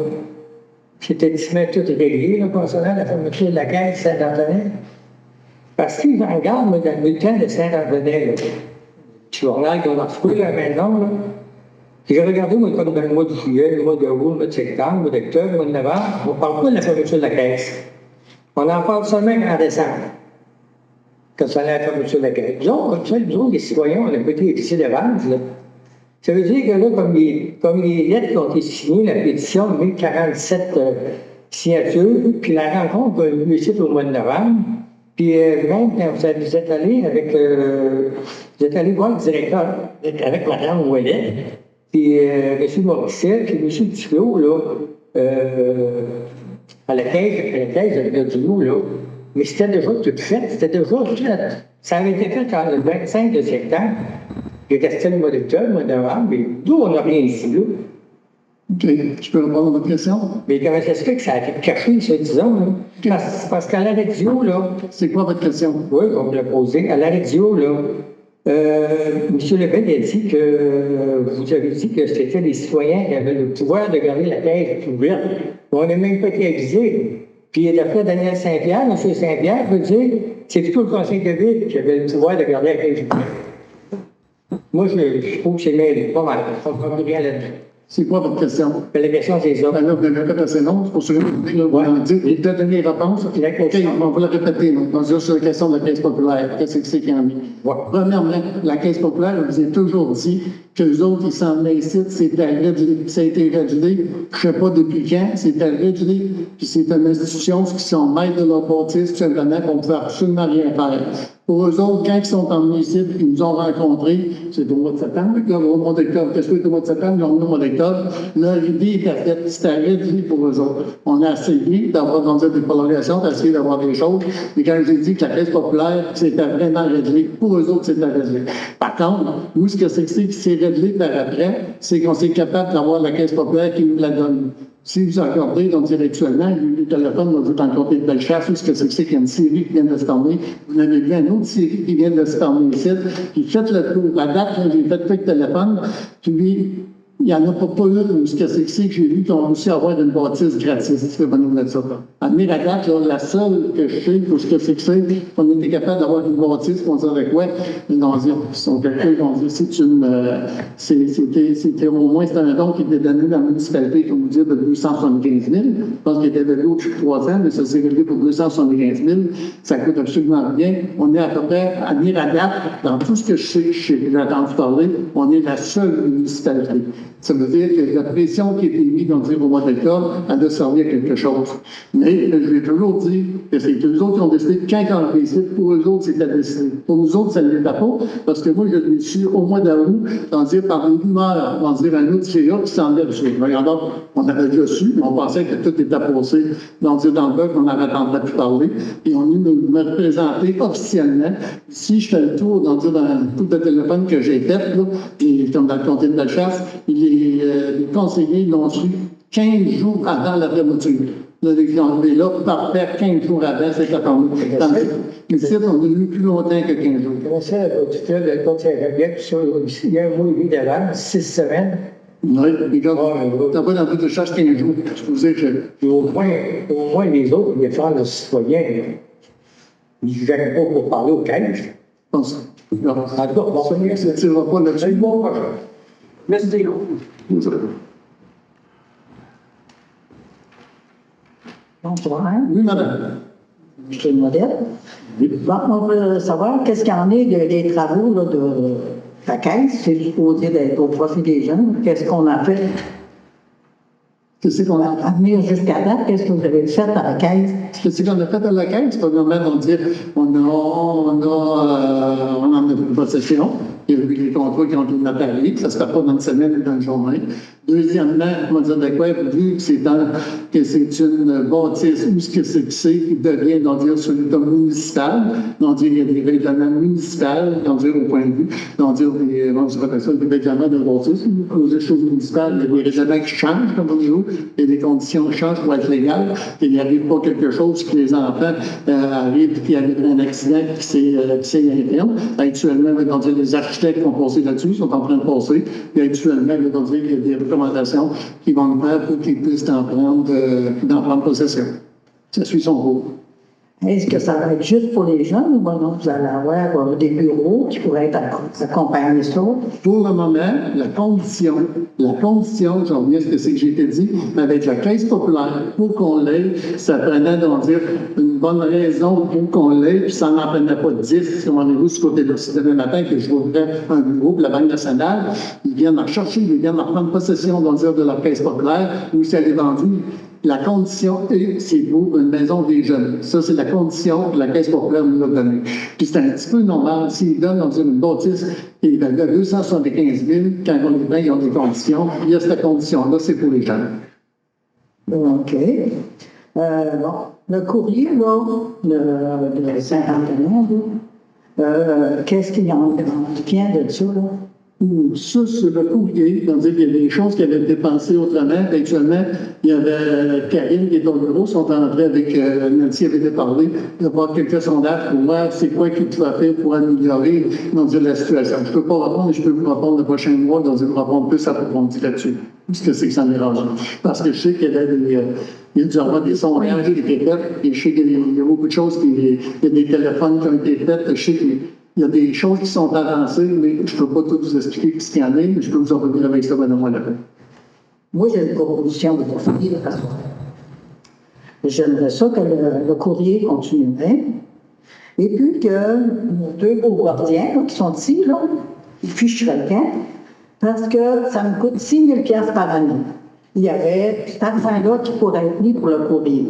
c'était tout réglé là, concernant la fermeture de la caisse Saint-Antonin. Parce que j'en regarde, moi, dans le bulletin de Saint-Antonin, le journal qu'on a retrouvé là maintenant, là, j'ai regardé, moi, comme dans le mois de juillet, le mois d'août, le mois de septembre, le mois d'octobre, le mois de novembre, on ne parle pas de la fermeture de la caisse. On en parle seulement en décembre, quand ça allait la fermeture de la caisse. Nous autres, les citoyens, on n'a pas été excité d'avance, là. Ça veut dire que là, comme les lettres qui ont été signées, la pétition de 1047 signatures, puis la rencontre a eu lieu ici au mois de novembre, puis même quand vous êtes allé vous êtes allé voir le directeur, avec Mme Ouellet, puis M. Morisset, puis M. Duclos, là, à la caisse de Duclos, là, mais c'était déjà tout fait, ça avait été fait le 25 de septembre. Il restait le mois d'octobre, le mois de novembre, mais nous, on n'a rien ici, là. OK. Je peux répondre à votre question? Mais comment ça se fait que ça a été caché, ça, disons, là? Parce qu'à la radio, là. C'est quoi votre question? Oui, on me l'a posé. À la radio, là, M. Lebel a dit que vous avez dit que c'était les citoyens qui avaient le pouvoir de garder la caisse ouverte. On n'a même pas été avisés. Puis d'après Daniel Saint-Pierre, M. Saint-Pierre veut dire c'est plutôt le conseil de ville qui avait le pouvoir de garder la caisse ouverte. Moi, je trouve que c'est mêlé, pas mal. On ne comprend rien là-dedans. C'est quoi votre question? La question, c'est ça. Ben là, vous l'avez fait assez long, c'est pour ça que vous m'avez dit, vous avez donné les réponses. La question. OK, on va la répéter. Donc, on va sur la question de la caisse populaire. Qu'est-ce que c'est qu'il y en a? Ouais. Premièrement, la caisse populaire, je vous ai toujours dit qu'eux autres, ils s'en venaient ici, c'était réglé. Ça a été réglé, je ne sais pas depuis quand, c'était réglé. Puis c'est une institution qui sont maîtres de leur bâtisse, tout simplement, qu'on ne pouvait absolument rien faire. Pour eux autres, quand ils sont emmenés ici, ils nous ont rencontrés, c'est au mois de septembre, là, au mois d'octobre. Qu'est-ce que c'est au mois de septembre? Ils ont venu au mois d'octobre. Leur idée était faite, c'était réglé pour eux autres. On a essayé d'avoir des prolongations, d'essayer d'avoir des choses. Mais quand j'ai dit que la caisse populaire, c'était vraiment réglé, pour eux autres, c'était réglé. Par contre, nous, ce que c'est qui s'est réglé par après, c'est qu'on s'est capable d'avoir la caisse populaire qui nous la donne. Si vous accordez, donc actuellement, le téléphone va vous en compter de Bellechasse, ou ce que c'est qu'il y a une série qui vient de se fermer. Vous avez vu une autre série qui vient de se fermer ici. Puis faites le tour. La date, j'ai fait le téléphone, puis il n'y en a pas une où ce que c'est que j'ai vu qu'on réussi à avoir une bâtisse gratis. Tu peux pas nous mettre ça. Amener la date, là, la seule que je sais, pour ce que c'est qu'on était capable d'avoir une bâtisse, on dirait quoi? Ils ont dit, c'était au moins, c'était un don qui était donné dans la municipalité, comme vous dites, de 275 000. Je pense qu'il était donné depuis 3 ans, mais ça s'est réglé pour 275 000. Ça coûte absolument rien. On est à peu près, à venir à date, dans tout ce que je sais, j'ai entendu parler, on est la seule municipalité. Ça veut dire que la pression qui a été mise au mois d'octobre, elle a servi à quelque chose. Mais je vais toujours dire que c'est eux autres qui ont décidé, quand on décide, pour eux autres, c'était décidé. Pour nous autres, ça ne l'était pas, parce que moi, je l'ai su au mois d'août, par une rumeur, un autre CA qui s'en allait dessus. Regardons, on avait déjà su, mais on pensait que tout était passé, dans le peuple, on n'avait pas pu parler, et on est venu me représenter officiellement. Si je fais le tour, dans le coup de téléphone que j'ai fait, là, et comme dans le comté de Bellechasse, les conseillers l'ont su 15 jours avant la fermeture. Là, par faire 15 jours avant, c'est la fermeture. Ici, on est venu plus longtemps que 15 jours. Comment ça, tu fais le conseil il y a un mois et demi d'avance, 6 semaines? Oui, mais comme t'as pas dans toute chasse 15 jours. Je vous dire que. Au moins, les autres, les frères de citoyens, ils ne viennent pas pour parler aux caisses. Je pense. En tout cas, bon, Ça ne tirera pas là-dessus. Merci. Bonsoir. Oui, madame. Je suis modèle. Bon, on veut savoir qu'est-ce qu'il y en est des travaux là, de la caisse. C'est supposé d'être au profit des jeunes. Qu'est-ce qu'on a fait? Qu'est-ce qu'on a À venir jusqu'à date, qu'est-ce que vous avez fait à la caisse? Qu'est-ce qu'on a fait à la caisse? Premièrement, on dit, on en a pris possession. Il y a eu des contrats qui ont été notariés, ça ne se fait pas dans une semaine ou dans une journée. Deuxièmement, on va dire de quoi, vu que c'est une bâtisse ou ce que c'est, il devient, dans dire, sur l'état municipal, dans dire, il y a des règlements municipaux, dans dire, au point de vue, dans dire, des règlements de bâtisse, ou des choses municipales, il y a des règlements qui changent, comme on dit, et des conditions changent pour être légales, et il n'y arrive pas quelque chose que les enfants arrivent, puis il y a un accident qui s'est interne. Actuellement, dans dire, les architectes ont passé là-dessus, sont en train de passer, et actuellement, dans dire, il y a des recommandations qui vont faire pour qu'ils puissent d'en prendre possession. Ça suit son cours. Est-ce que ça va être juste pour les jeunes ou non, vous allez avoir des bureaux qui pourraient être accompagnés ça? Pour le moment, la condition, je reviens à ce que c'est que j'ai été dit, mais avec la caisse populaire, pour qu'on l'ait, ça prenait, donc dire, une bonne raison pour qu'on l'ait, puis ça n'en prenait pas 10, comme on est vu ce côté-là. Si demain matin que je voudrais un bureau pour la Banque nationale, ils viennent en chercher, ils viennent en prendre possession, donc dire, de la caisse populaire, où si elle est vendue. La condition, c'est pour une maison des jeunes. Ça, c'est la condition que la Caisse populaire nous a donnée. Puis c'est un petit peu normal. S'ils donnent, on dit, une bâtisse qui est évaluée à 275 000, quand on est prêt, ils ont des conditions. Il y a cette condition-là, c'est pour les jeunes. OK. Bon, le courrier, là, de Saint-Antonin, qu'est-ce qu'il y en vient de ça, là? Ça, c'est le courrier. C'est-à-dire qu'il y a des choses qui avaient été pensées autrement. Actuellement, il y avait Karine qui est au bureau, sont entrés avec Nancy avait été parlé, de voir quelques sondages pour voir c'est quoi qu'il faut faire pour améliorer la situation. Je ne peux pas répondre, mais je peux vous répondre le prochain mois, vous répondre plus approfondi là-dessus. Ce que c'est que ça m'érange. Parce que je sais qu'il y a il y a dû avoir des sondages qui étaient faits, et je sais qu'il y a beaucoup de choses, il y a des téléphones qui ont été faits, je sais qu'il y a des choses qui sont avancées, mais je ne peux pas tout vous expliquer ce qu'il y en a, mais je peux vous en revenir avec ça pendant moi là. Moi, j'ai une proposition de profil. J'aimerais ça que le courrier continuerait. Et puis que nos deux beaux gardiens là, qui sont ici, là, ils ficheraient le camp, parce que ça me coûte 6 000 par année. Il y avait cet argent-là qui pourrait être mis pour le courrier.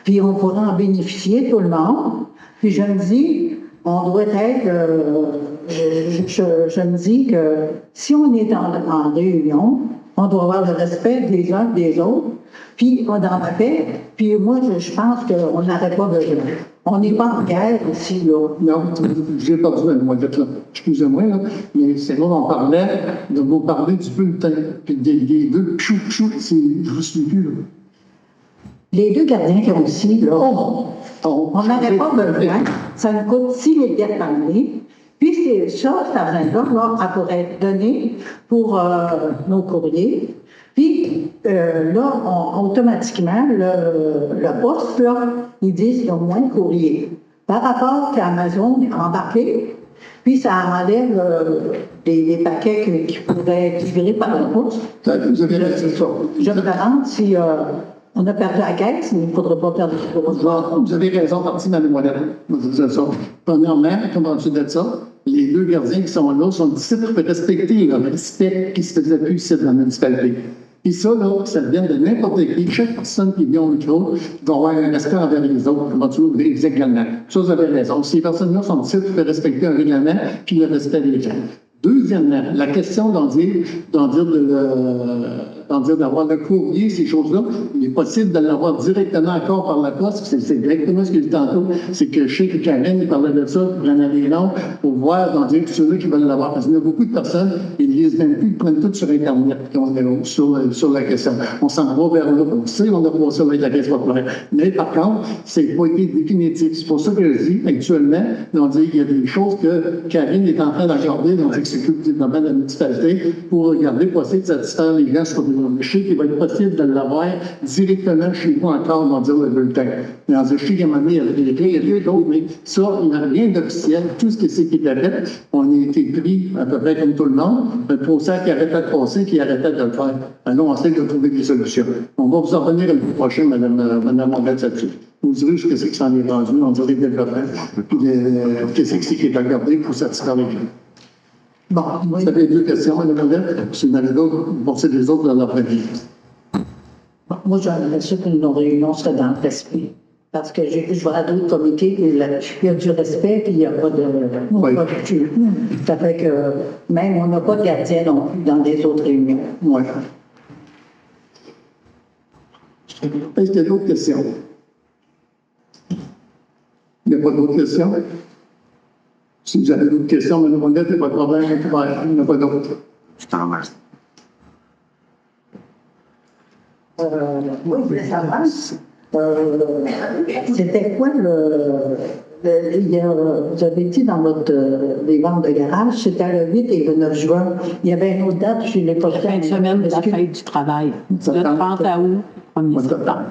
Puis on pourrait en bénéficier, tout le monde. Puis je me dis, on doit être, je me dis que si on est en réunion, on doit avoir le respect des uns des autres, puis on dans la paix, puis moi, je pense qu'on n'aurait pas besoin. On n'est pas en guerre ici, là. Non, j'ai perdu la moitié là. Excusez-moi, là, mais c'est là qu'on parlait de vous parler du bulletin, puis des deux chou, je vous suis plus, là. Les deux gardiens qui ont ici, là, on n'aurait pas besoin. Ça nous coûte 6 000 par année. Puis c'est ça, cet argent-là, là, elle pourrait être donné pour nos courriers. Puis là, automatiquement, le poste, là, ils disent qu'il y a moins de courriers. Par rapport à Amazon embarqué, puis ça enlève des paquets qui pourraient être livrés par le poste. Vous avez raison. Je me demande si on a perdu la caisse, mais il ne faudrait pas perdre le poste. Vous avez raison, partie de ma mémoire. Premièrement, comme on dit de ça, les deux gardiens qui sont là sont ici pour respecter le respect qui se faisait plus ici dans la municipalité. Et ça, là, ça vient de n'importe qui. Chaque personne qui vient au micro va avoir un respect envers les autres, comme tu veux, également. Ça, vous avez raison. Ces personnes-là sont ici pour respecter un règlement puis le respect des gens. Deuxièmement, la question d'avoir le courrier, ces choses-là, il est possible de l'avoir directement encore par la poste. C'est exactement ce que je dis tantôt. C'est que je sais que Karen parlait de ça, pour en aller long, pour voir, ceux qui veulent l'avoir. Parce qu'il y a beaucoup de personnes, ils ne lisent même plus, ils prennent tout sur Internet sur la question. On s'en va vers là. On sait, on a passé avec la caisse populaire. Mais par contre, c'est pas été définitif. C'est pour ça que je dis, actuellement, il y a des choses que Karine est en train d'accorder dans l'exécutif de la municipalité pour regarder, pour essayer de satisfaire les gens sur je sais qu'il va être possible de l'avoir directement chez vous encore, dans le bulletin. Mais je sais qu'à un moment donné, il y a des clés, il y a lieu d'autres, mais ça, il n'y a rien d'officiel. Tout ce que c'est qui est fait, on a été pris à peu près comme tout le monde, un procès qui arrêtait de passer, qui arrêtait de le faire. Alors, on essaie de trouver des solutions. On va vous en revenir le prochain, Mme Mondet, là-dessus. Vous direz ce que c'est qui s'en est rendu, on dirait le développement, puis qu'est-ce que c'est qui est regardé pour satisfaire les gens. Bon, vous avez deux questions, Mme Mondet. Si vous en avez d'autres, pensez les autres dans l'après-midi. Moi, j'aimerais ça que nos réunions seraient dans le respect. Parce que je vois à d'autres comités, il y a du respect, puis il n'y a pas de... Oui. pas de- Ça fait que même on n'a pas de gardien non plus dans les autres réunions. Ouais. Est-ce qu'il y a d'autres questions? Il n'y a pas d'autres questions? Si vous avez d'autres questions, Mme Monette, il n'y a pas de problème, il n'y a pas d'autres. Je t'en remercie. Oui, je voulais savoir, c'était quoi vous avez dit dans votre les ventes de garage, c'était le 8 et le 9 juin. Il y avait une autre date, je ne l'ai pas fait. Fin de semaine de la fête du travail. Le 30 août, 1er septembre.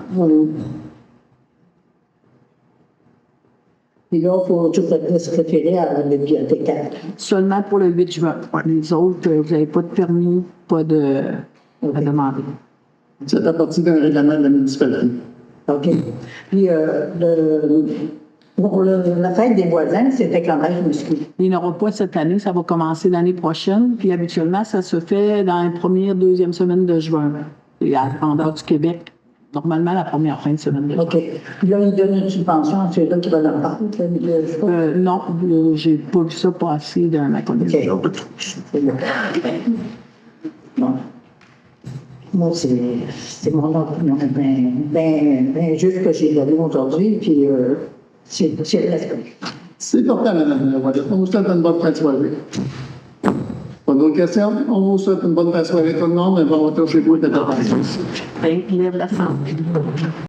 Puis là, il faut se référer à la bibliothécaire. Seulement pour le 8 juin. Les autres, vous n'avez pas de permis, pas de à demander. C'est à partir d'un règlement de la municipalité. OK. Puis pour la fête des voisins, c'était quand même musclé. Il n'y en aura pas cette année, ça va commencer l'année prochaine. Puis habituellement, ça se fait dans la première, deuxième semaine de juin. Et à la grandeur du Québec, normalement la première fin de semaine de juin. OK. Puis là, ils donnent une subvention à ceux-là qui veulent en parler. Non, j'ai pas vu ça passer dans ma connaissance. OK. C'est bon. Bon. Moi, c'est mon opinion ben juste que j'ai donné aujourd'hui, puis c'est le respect. C'est important, Mme Monette. On vous souhaite une bonne fin de soirée. Pas d'autres questions? On vous souhaite une bonne fin de soirée tout le monde, et bon retour chez vous, de Lève la santé.